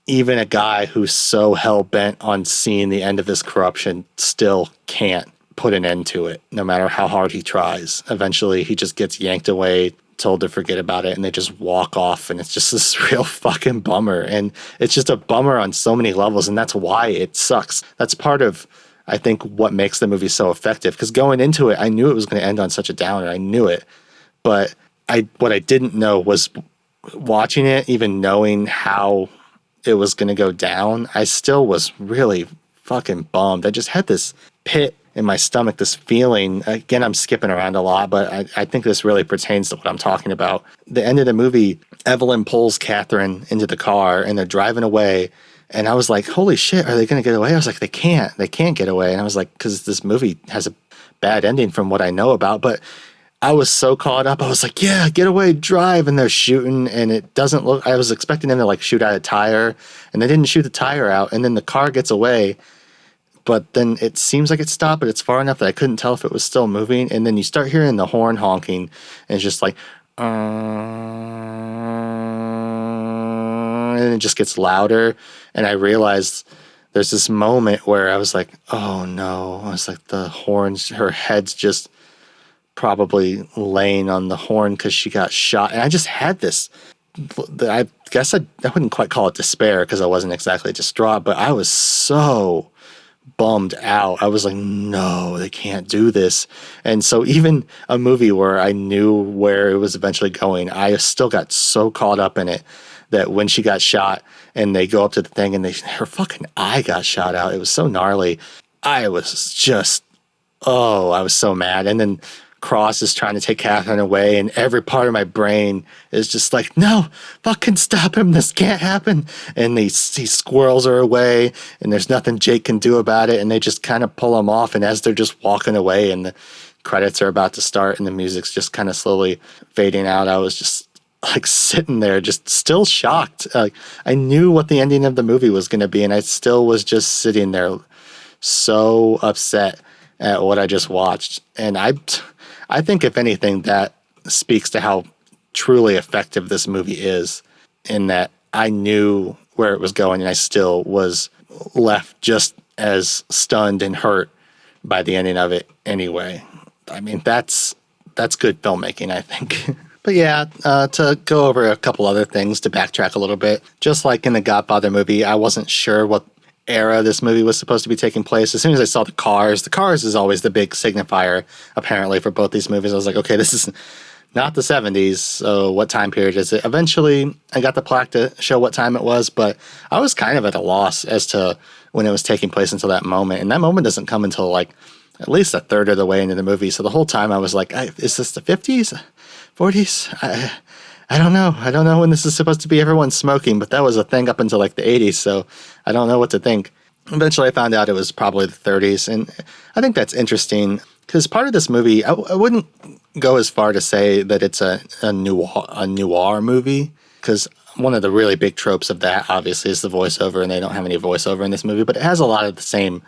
even a guy who's so hell-bent on seeing the end of this corruption still can't put an end to it, no matter how hard he tries. Eventually, he just gets yanked away, told to forget about it, and they just walk off, and it's just this real fucking bummer. And it's just a bummer on so many levels, and that's why it sucks. That's part of, I think, what makes the movie so effective. Because going into it, I knew it was going to end on such a downer. I knew it. But what I didn't know was watching it, even knowing how it was going to go down, I still was really fucking bummed. I just had this pit in my stomach, this feeling. Again, I'm skipping around a lot, but I think this really pertains to what I'm talking about. The end of the movie, Evelyn pulls Catherine into the car and they're driving away. And I was like, holy shit, are they going to get away? I was like, they can't get away. And I was like, because this movie has a bad ending from what I know about. But I was so caught up. I was like, yeah, get away, drive. And they're shooting and it doesn't look, I was expecting them to like shoot out a tire and they didn't shoot the tire out. And then the car gets away, but then it seems like it stopped, but it's far enough that I couldn't tell if it was still moving. And then you start hearing the horn honking and it's just like, and it just gets louder. And I realized there's this moment where I was like, oh no. I was like, the horns, her head's just probably laying on the horn because she got shot. And I just had this, I guess I wouldn't quite call it despair because I wasn't exactly distraught, but I was so bummed out. I was like, no, they can't do this. And so even a movie where I knew where it was eventually going, I still got so caught up in it that when she got shot and they go up to the thing and her fucking eye got shot out. It was so gnarly. I was just, I was so mad. And then Cross is trying to take Catherine away, and every part of my brain is just like, no, fucking stop him. This can't happen. And he squirrels her away, and there's nothing Jake can do about it. And they just kind of pull him off. And as they're just walking away and the credits are about to start and the music's just kind of slowly fading out, I was just like sitting there, just still shocked. Like, I knew what the ending of the movie was going to be, and I still was just sitting there so upset at what I just watched. And I think, if anything, that speaks to how truly effective this movie is, in that I knew where it was going and I still was left just as stunned and hurt by the ending of it anyway. I mean, that's good filmmaking, I think. But yeah, to go over a couple other things, to backtrack a little bit, just like in the Godfather movie, I wasn't sure what era this movie was supposed to be taking place. As soon as I saw the cars is always the big signifier, apparently, for both these movies. I was like, okay, this is not the 70s, so what time period is it? Eventually, I got the plaque to show what time it was, but I was kind of at a loss as to when it was taking place until that moment. And that moment doesn't come until like at least a third of the way into the movie. So the whole time I was like, is this the 50s? 40s? I don't know. I don't know when this is supposed to be everyone smoking, but that was a thing up until like the 80s, so I don't know what to think. Eventually I found out it was probably the 30s, and I think that's interesting because part of this movie, I wouldn't go as far to say that it's a noir movie, because one of the really big tropes of that obviously is the voiceover, and they don't have any voiceover in this movie, but it has a lot of the same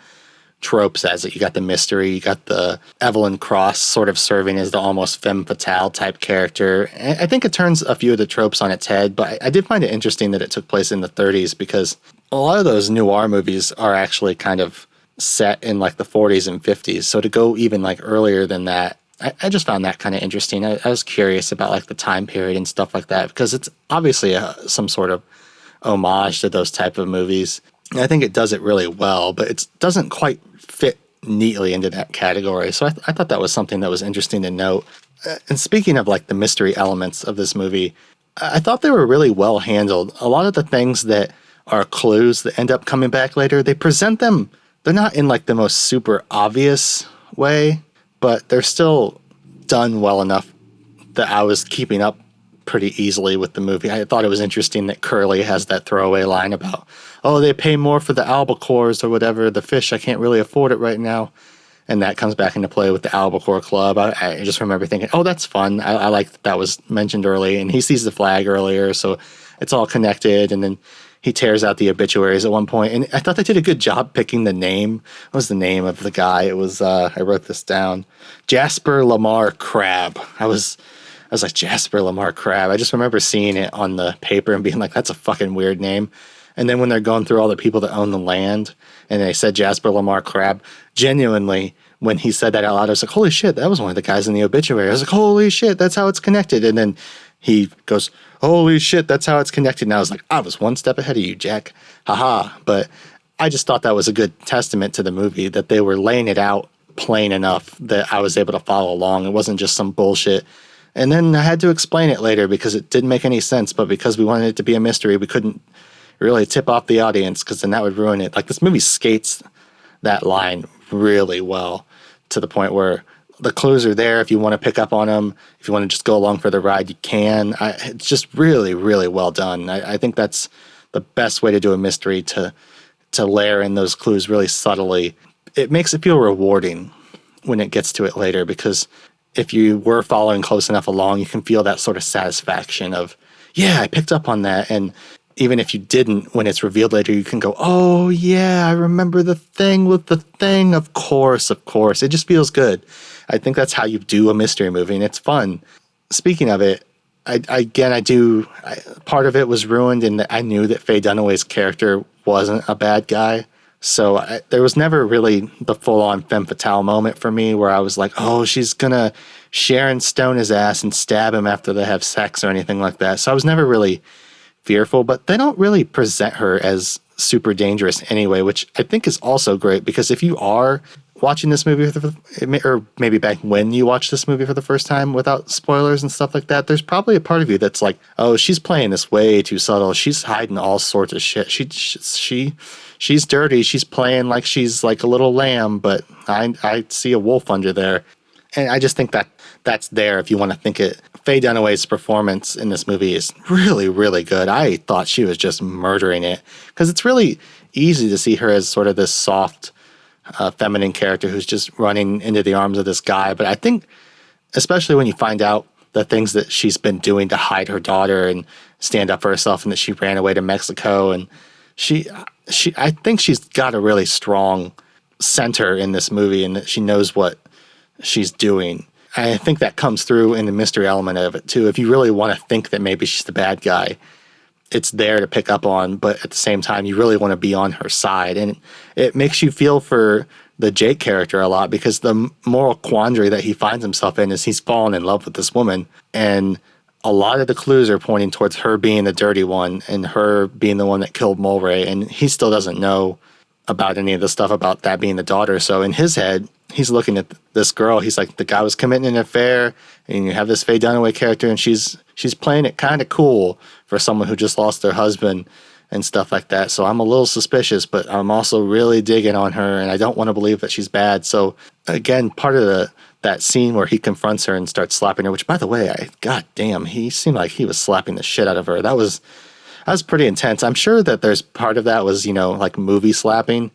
tropes as it. You got the mystery, you got the Evelyn Cross sort of serving as the almost femme fatale type character. And I think it turns a few of the tropes on its head, but I did find it interesting that it took place in the 30s, because a lot of those noir movies are actually kind of set in like the 40s and 50s. So to go even like earlier than that, I just found that kind of interesting. I was curious about like the time period and stuff like that, because it's obviously some sort of homage to those type of movies. And I think it does it really well, but it doesn't quite fit neatly into that category. So I thought that was something that was interesting to note. And speaking of like the mystery elements of this movie, I thought they were really well handled. A lot of the things that are clues that end up coming back later, they present them, they're not in like the most super obvious way, but they're still done well enough that I was keeping up pretty easily with the movie. I thought it was interesting that Curly has that throwaway line about, oh, they pay more for the albacores or whatever, the fish, I can't really afford it right now. And that comes back into play with the Albacore Club. I just remember thinking, oh, that's fun. I like that was mentioned early. And he sees the flag earlier, so it's all connected. And then he tears out the obituaries at one point. And I thought they did a good job picking the name. What was the name of the guy? It was, I wrote this down, Jasper Lamar Crabb. I was like, Jasper Lamar Crabb. I just remember seeing it on the paper and being like, that's a fucking weird name. And then when they're going through all the people that own the land and they said Jasper Lamar Crabb, genuinely, when he said that out loud, I was like, holy shit, that was one of the guys in the obituary. I was like, holy shit, that's how it's connected. And then he goes, holy shit, that's how it's connected. And I was like, I was one step ahead of you, Jack. Haha. But I just thought that was a good testament to the movie, that they were laying it out plain enough that I was able to follow along. It wasn't just some bullshit. And then I had to explain it later because it didn't make any sense. But because we wanted it to be a mystery, we couldn't really tip off the audience, because then that would ruin it. Like, this movie skates that line really well, to the point where the clues are there if you want to pick up on them. If you want to just go along for the ride, you can. It's just really, really well done. I think that's the best way to do a mystery, to layer in those clues really subtly. It makes it feel rewarding when it gets to it later, because if you were following close enough along, you can feel that sort of satisfaction of, yeah, I picked up on that. And even if you didn't, when it's revealed later, you can go, oh, yeah, I remember the thing with the thing. Of course. It just feels good. I think that's how you do a mystery movie, and it's fun. Speaking of it, part of it was ruined in that I knew that Faye Dunaway's character wasn't a bad guy. So there was never really the full-on femme fatale moment for me where I was like, oh, she's going to Sharon Stone his ass and stab him after they have sex or anything like that. So I was never really fearful, but they don't really present her as super dangerous anyway, which I think is also great, because if you are watching this movie or maybe back when you watched this movie for the first time without spoilers and stuff like that, there's probably a part of you that's like, oh, she's playing this way too subtle. She's hiding all sorts of shit. She's dirty. She's playing like she's like a little lamb, but I see a wolf under there. And I just think that that's there if you want to think it. Faye Dunaway's performance in this movie is really, really good. I thought she was just murdering it because it's really easy to see her as sort of this soft, feminine character who's just running into the arms of this guy. But I think, especially when you find out the things that she's been doing to hide her daughter and stand up for herself, and that she ran away to Mexico, and I think she's got a really strong center in this movie, and that she knows what she's doing. I think that comes through in the mystery element of it too. If you really want to think that maybe she's the bad guy, it's there to pick up on, but at the same time, you really want to be on her side. And it makes you feel for the Jake character a lot, because the moral quandary that he finds himself in is he's fallen in love with this woman, and a lot of the clues are pointing towards her being the dirty one and her being the one that killed Mulray, and he still doesn't know about any of the stuff about that being the daughter. So in his head, he's looking at this girl. He's like, the guy was committing an affair, and you have this Faye Dunaway character, and she's playing it kind of cool for someone who just lost their husband and stuff like that. So I'm a little suspicious, but I'm also really digging on her, and I don't want to believe that she's bad. So again, part of that scene where he confronts her and starts slapping her, which, by the way, god damn, he seemed like he was slapping the shit out of her. That was pretty intense. I'm sure that there's part of that was, like movie slapping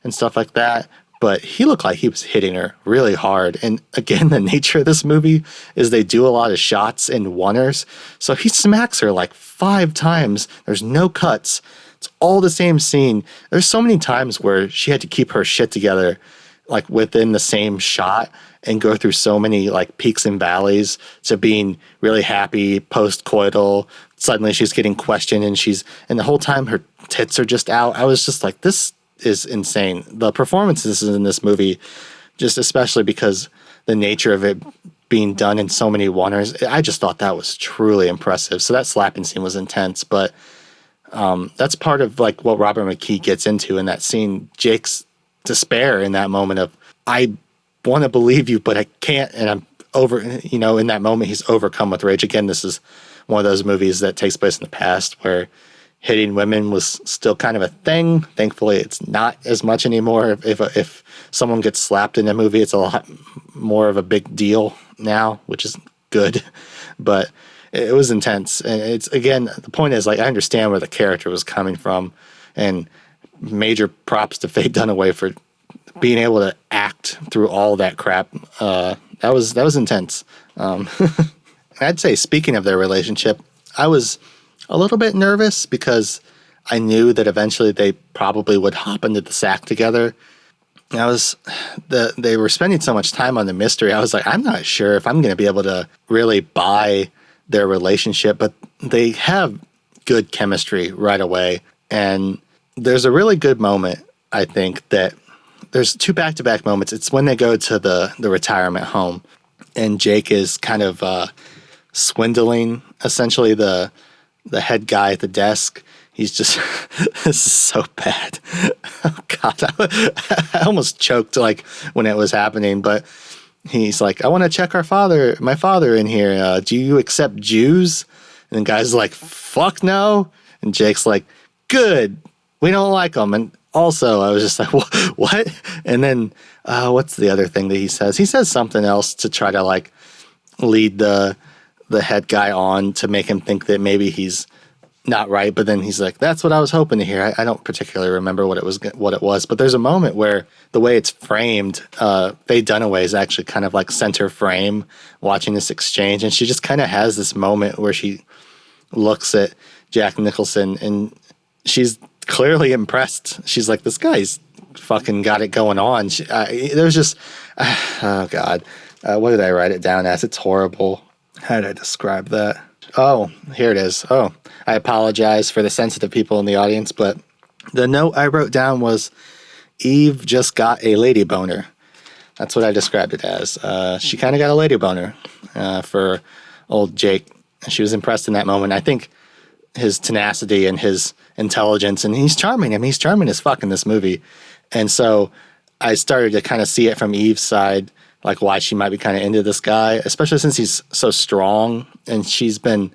and stuff like that, but he looked like he was hitting her really hard. And again, the nature of this movie is they do a lot of shots in oneers. So he smacks her like 5 times. There's no cuts. It's all the same scene. There's so many times where she had to keep her shit together, like within the same shot, and go through so many like peaks and valleys to being really happy post-coital. Suddenly she's getting questioned, and the whole time her tits are just out. I was just like, this is insane. The performances in this movie, just especially because the nature of it being done in so many oneers, I just thought that was truly impressive. So that slapping scene was intense, but that's part of like what Robert McKee gets into in that scene. Jake's despair in that moment of, I want to believe you, but I can't, and I'm over, in that moment he's overcome with rage. Again, this is one of those movies that takes place in the past where hitting women was still kind of a thing. Thankfully, it's not as much anymore. If someone gets slapped in a movie, it's a lot more of a big deal now, which is good. But it was intense. And it's, again, the point is, like, I understand where the character was coming from, and major props to Faye Dunaway for being able to act through all that crap. That was intense. I'd say, speaking of their relationship, I was a little bit nervous because I knew that eventually they probably would hop into the sack together. They were spending so much time on the mystery. I was like, I'm not sure if I'm going to be able to really buy their relationship, but they have good chemistry right away. And there's a really good moment, I think, that there's 2 back-to-back moments. It's when they go to the retirement home, and Jake is kind of swindling essentially the head guy at the desk. He's just, this is so bad. Oh God, I almost choked like when it was happening, but he's like, I want to check my father in here. Do you accept Jews? And the guy's like, fuck no. And Jake's like, good, we don't like them. And also I was just like, what? And then what's the other thing that he says? He says something else to try to like lead the head guy on to make him think that maybe he's not right, but then he's like, that's what I was hoping to hear. I don't particularly remember what it was, but there's a moment where the way it's framed, Faye Dunaway is actually kind of like center frame watching this exchange, and she just kind of has this moment where she looks at Jack Nicholson, and she's clearly impressed. She's like, this guy's fucking got it going on. There's just, oh God, what did I write it down as? It's horrible. How did I describe that? Oh, here it is. Oh, I apologize for the sensitive people in the audience, but the note I wrote down was, Eve just got a lady boner. That's what I described it as. She kind of got a lady boner for old Jake. She was impressed in that moment. I think his tenacity and his intelligence, and he's charming. I mean, he's charming as fuck in this movie. And so I started to kind of see it from Eve's side, like why she might be kind of into this guy, especially since he's so strong and she's been,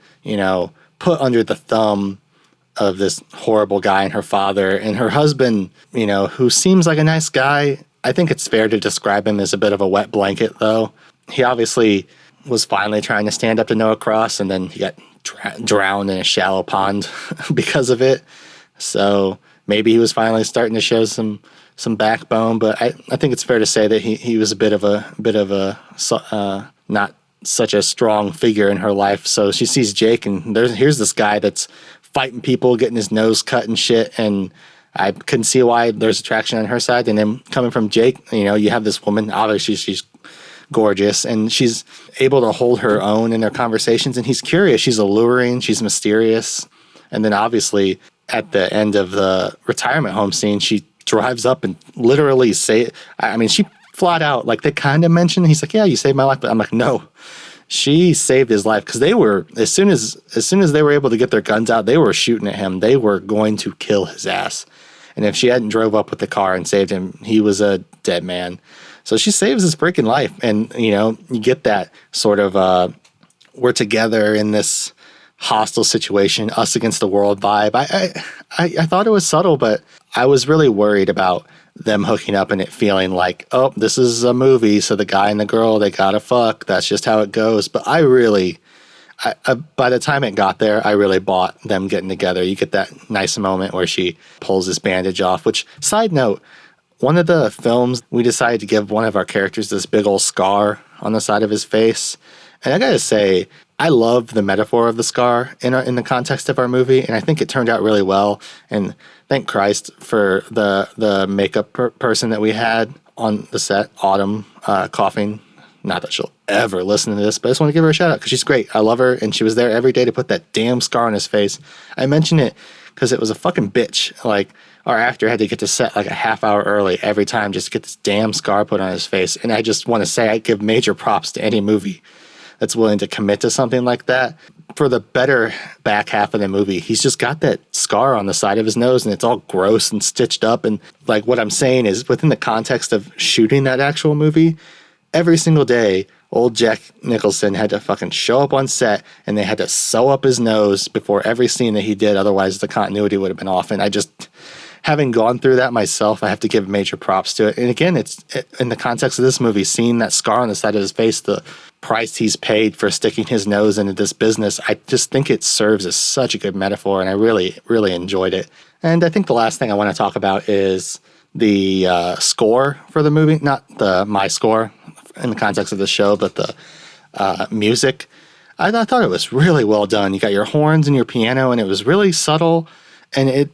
put under the thumb of this horrible guy and her father, and her husband, who seems like a nice guy. I think it's fair to describe him as a bit of a wet blanket, though. he obviously was finally trying to stand up to Noah Cross, and then he got drowned in a shallow pond because of it. So maybe he was finally starting to show some backbone. But I think it's fair to say that he was a bit of a not such a strong figure in her life. So she sees Jake, and here's this guy that's fighting people, getting his nose cut and shit, and I couldn't see why there's attraction on her side. And then coming from Jake, you have this woman, obviously she's gorgeous, and she's able to hold her own in their conversations, and he's curious. She's alluring, she's mysterious. And then obviously at the end of the retirement home scene, she drives up and literally she flat out, like, they kind of mentioned, he's like, yeah, you saved my life. But I'm like, no, she saved his life, because they were, as soon as they were able to get their guns out, they were shooting at him. They were going to kill his ass. And if she hadn't drove up with the car and saved him, he was a dead man. So she saves his freaking life. And, you get that sort of, we're together in this hostile situation, us against the world vibe. I thought it was subtle, but I was really worried about them hooking up and it feeling like, oh, this is a movie, so the guy and the girl, they gotta fuck. That's just how it goes. But I by the time it got there, I really bought them getting together. You get that nice moment where she pulls his bandage off, which, side note, one of the films, we decided to give one of our characters this big old scar on the side of his face. And I gotta say, I love the metaphor of the scar in the context of our movie, and I think it turned out really well. And thank Christ for the makeup person that we had on the set, Autumn, coughing. Not that she'll ever listen to this, but I just want to give her a shout out because she's great. I love her, and she was there every day to put that damn scar on his face. I mention it because it was a fucking bitch. Like, our actor had to get to set like a half hour early every time just to get this damn scar put on his face. And I just want to say I give major props to any movie that's willing to commit to something like that. For the better back half of the movie, he's just got that scar on the side of his nose, and it's all gross and stitched up. And like, what I'm saying is, within the context of shooting that actual movie, every single day, old Jack Nicholson had to fucking show up on set, and they had to sew up his nose before every scene that he did. Otherwise, the continuity would have been off. And I just, having gone through that myself, I have to give major props to it. And again, it's in the context of this movie, seeing that scar on the side of his face, the price he's paid for sticking his nose into this business, I just think it serves as such a good metaphor, and I really, really enjoyed it. And I think the last thing I want to talk about is the score for the movie, not my score in the context of the show, but the music. I thought it was really well done. You got your horns and your piano, and it was really subtle, and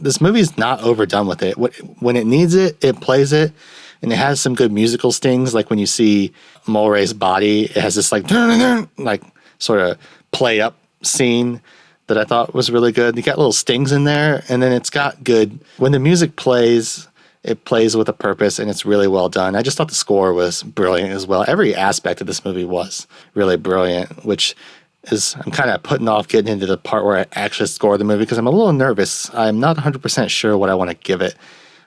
this movie's not overdone with it. When it needs it, it plays it, and it has some good musical stings, like when you see Mulray's body, it has this like sort of play up scene that I thought was really good. You got little stings in there, and then it's got good, when the music plays, it plays with a purpose, and it's really well done. I just thought the score was brilliant as well. Every aspect of this movie was really brilliant, which is, I'm kind of putting off getting into the part where I actually score the movie because I'm a little nervous. I'm not 100% sure what I want to give it.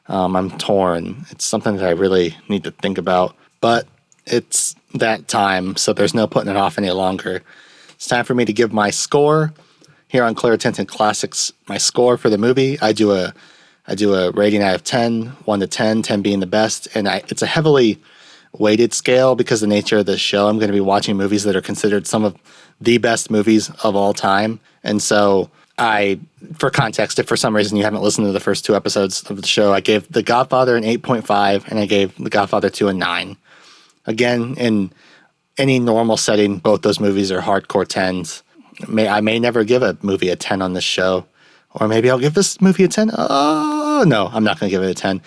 I'm torn. It's something that I really need to think about, but it's that time, so there's no putting it off any longer. It's time for me to give my score here on Clear Tinted Classics. My score for the movie, I do a rating out of 10, 1 to 10, 10 being the best, and it's a heavily weighted scale because of the nature of the show. I'm going to be watching movies that are considered some of the best movies of all time, and so for context, if for some reason you haven't listened to the first 2 episodes of the show, I gave The Godfather an 8.5, and I gave The Godfather 2 a 9. Again, in any normal setting, both those movies are hardcore 10s. I may never give a movie a 10 on this show, or maybe I'll give this movie a 10. Oh, no, I'm not going to give it a 10.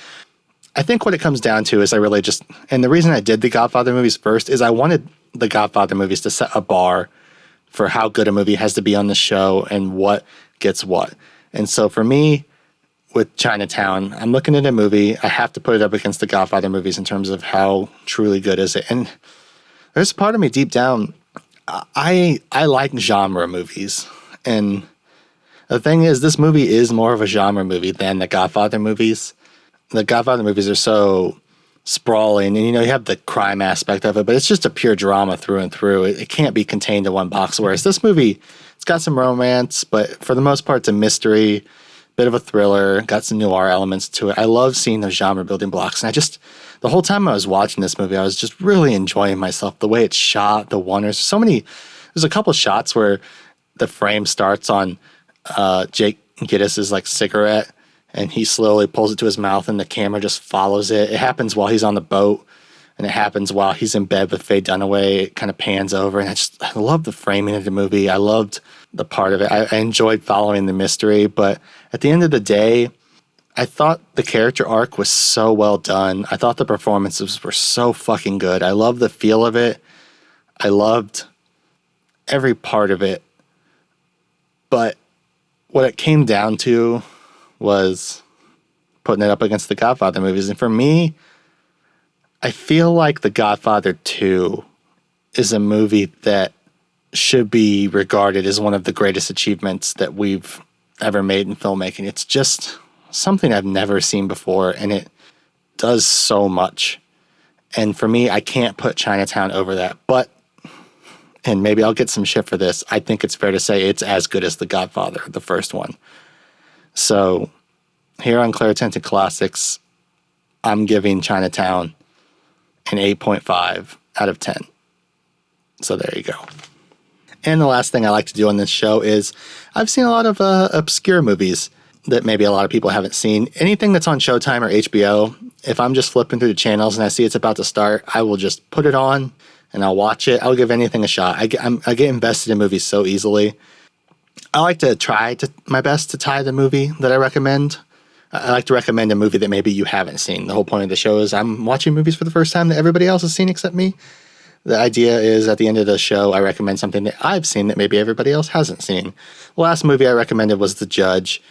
I think what it comes down to is and the reason I did the Godfather movies first is I wanted the Godfather movies to set a bar for how good a movie has to be on the show and what gets what. And so for me, with Chinatown, I'm looking at a movie, I have to put it up against the Godfather movies in terms of how truly good is it. And there's a part of me deep down, I like genre movies. And the thing is, this movie is more of a genre movie than the Godfather movies. The Godfather movies are so sprawling, and you have the crime aspect of it, but it's just a pure drama through and through. It can't be contained to one box, whereas this movie, it's got some romance, but for the most part, it's a mystery. bit of a thriller, got some noir elements to it. I love seeing those genre building blocks. And the whole time I was watching this movie, I was just really enjoying myself. The way it's shot, the wonders. There's a couple shots where the frame starts on Jake Gittes' like cigarette, and he slowly pulls it to his mouth and the camera just follows it. It happens while he's on the boat, and it happens while he's in bed with Faye Dunaway. It kind of pans over, and I love the framing of the movie. I loved the part of it. I enjoyed following the mystery, but at the end of the day, I thought the character arc was so well done. I thought the performances were so fucking good. I loved the feel of it. I loved every part of it. But what it came down to was putting it up against the Godfather movies. And for me, I feel like The Godfather 2 is a movie that should be regarded as one of the greatest achievements that we've ever made in filmmaking. It's just something I've never seen before, and it does so much. And for me, I can't put Chinatown over that. But, and maybe I'll get some shit for this, I think it's fair to say it's as good as The Godfather, the first one. So here on Clear Tinted Classics, I'm giving Chinatown an 8.5 out of 10. So there you go. And the last thing I like to do on this show is I've seen a lot of obscure movies that maybe a lot of people haven't seen. Anything that's on Showtime or HBO, if I'm just flipping through the channels and I see it's about to start, I will just put it on and I'll watch it. I'll give anything a shot. I get invested in movies so easily. I like to try my best to tie the movie that I recommend. I like to recommend a movie that maybe you haven't seen. The whole point of the show is I'm watching movies for the first time that everybody else has seen except me. The idea is at the end of the show, I recommend something that I've seen that maybe everybody else hasn't seen. The last movie I recommended was The Judge,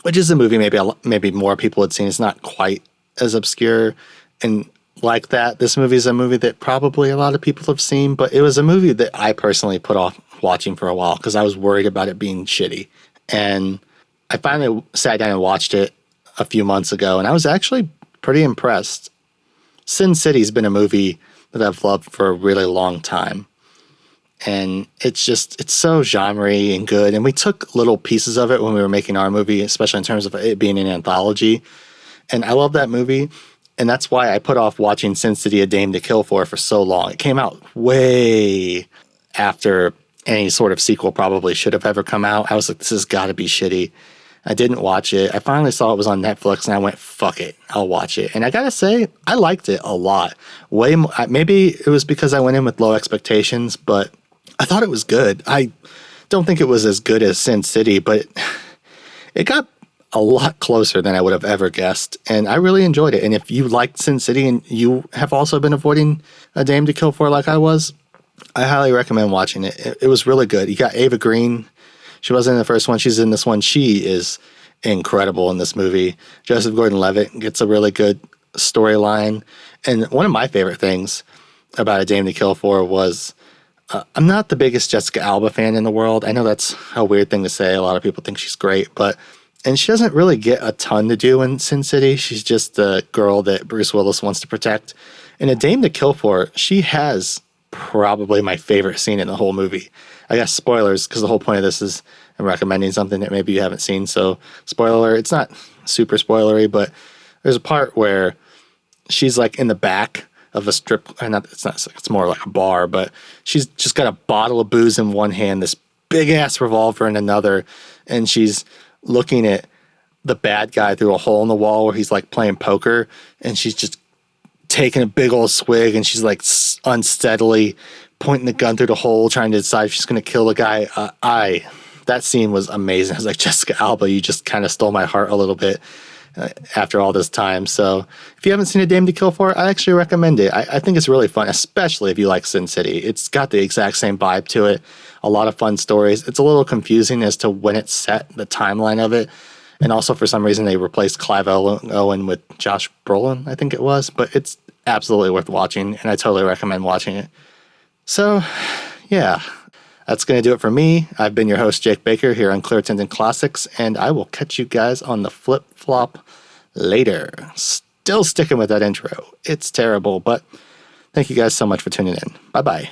which is a movie maybe more people had seen. It's not quite as obscure. And like that, this movie is a movie that probably a lot of people have seen, but it was a movie that I personally put off watching for a while because I was worried about it being shitty. And I finally sat down and watched it a few months ago, and I was actually pretty impressed. Sin City's been a movie that I've loved for a really long time. And it's so genre-y and good. And we took little pieces of it when we were making our movie, especially in terms of it being an anthology. And I love that movie. And that's why I put off watching Sin City: A Dame to Kill For so long. It came out way after any sort of sequel probably should have ever come out. I was like, this has got to be shitty. I didn't watch it. I finally saw it was on Netflix, and I went, fuck it, I'll watch it. And I gotta say, I liked it a lot. Way more, maybe it was because I went in with low expectations, but I thought it was good. I don't think it was as good as Sin City, but it got a lot closer than I would have ever guessed, and I really enjoyed it. And if you liked Sin City and you have also been avoiding A Dame to Kill For like I was, I highly recommend watching it. It was really good. You got Ava Green. She wasn't in the first one. She's in this one. She is incredible in this movie. Joseph Gordon-Levitt gets a really good storyline. And one of my favorite things about A Dame to Kill For was I'm not the biggest Jessica Alba fan in the world. I know that's a weird thing to say. A lot of people think she's great, and she doesn't really get a ton to do in Sin City. She's just the girl that Bruce Willis wants to protect. In A Dame to Kill For, she has probably my favorite scene in the whole movie. I guess spoilers, because the whole point of this is I'm recommending something that maybe you haven't seen. So spoiler, it's not super spoilery, but there's a part where she's like in the back of a strip, it's more like a bar, but she's just got a bottle of booze in one hand, this big ass revolver in another, and she's looking at the bad guy through a hole in the wall where he's like playing poker, and she's just taking a big old swig, and she's like unsteadily pointing the gun through the hole, trying to decide if she's going to kill the guy. That scene was amazing. I was like, Jessica Alba, you just kind of stole my heart a little bit after all this time. So if you haven't seen A Dame to Kill For, I actually recommend it. I think it's really fun, especially if you like Sin City. It's got the exact same vibe to it. A lot of fun stories. It's a little confusing as to when it's set, the timeline of it. And also, for some reason, they replaced Clive Owen with Josh Brolin, I think it was. But it's absolutely worth watching, and I totally recommend watching it. So, yeah, that's going to do it for me. I've been your host, Jake Baker, here on Clear Tinted Classics, and I will catch you guys on the flip-flop later. Still sticking with that intro. It's terrible, but thank you guys so much for tuning in. Bye-bye.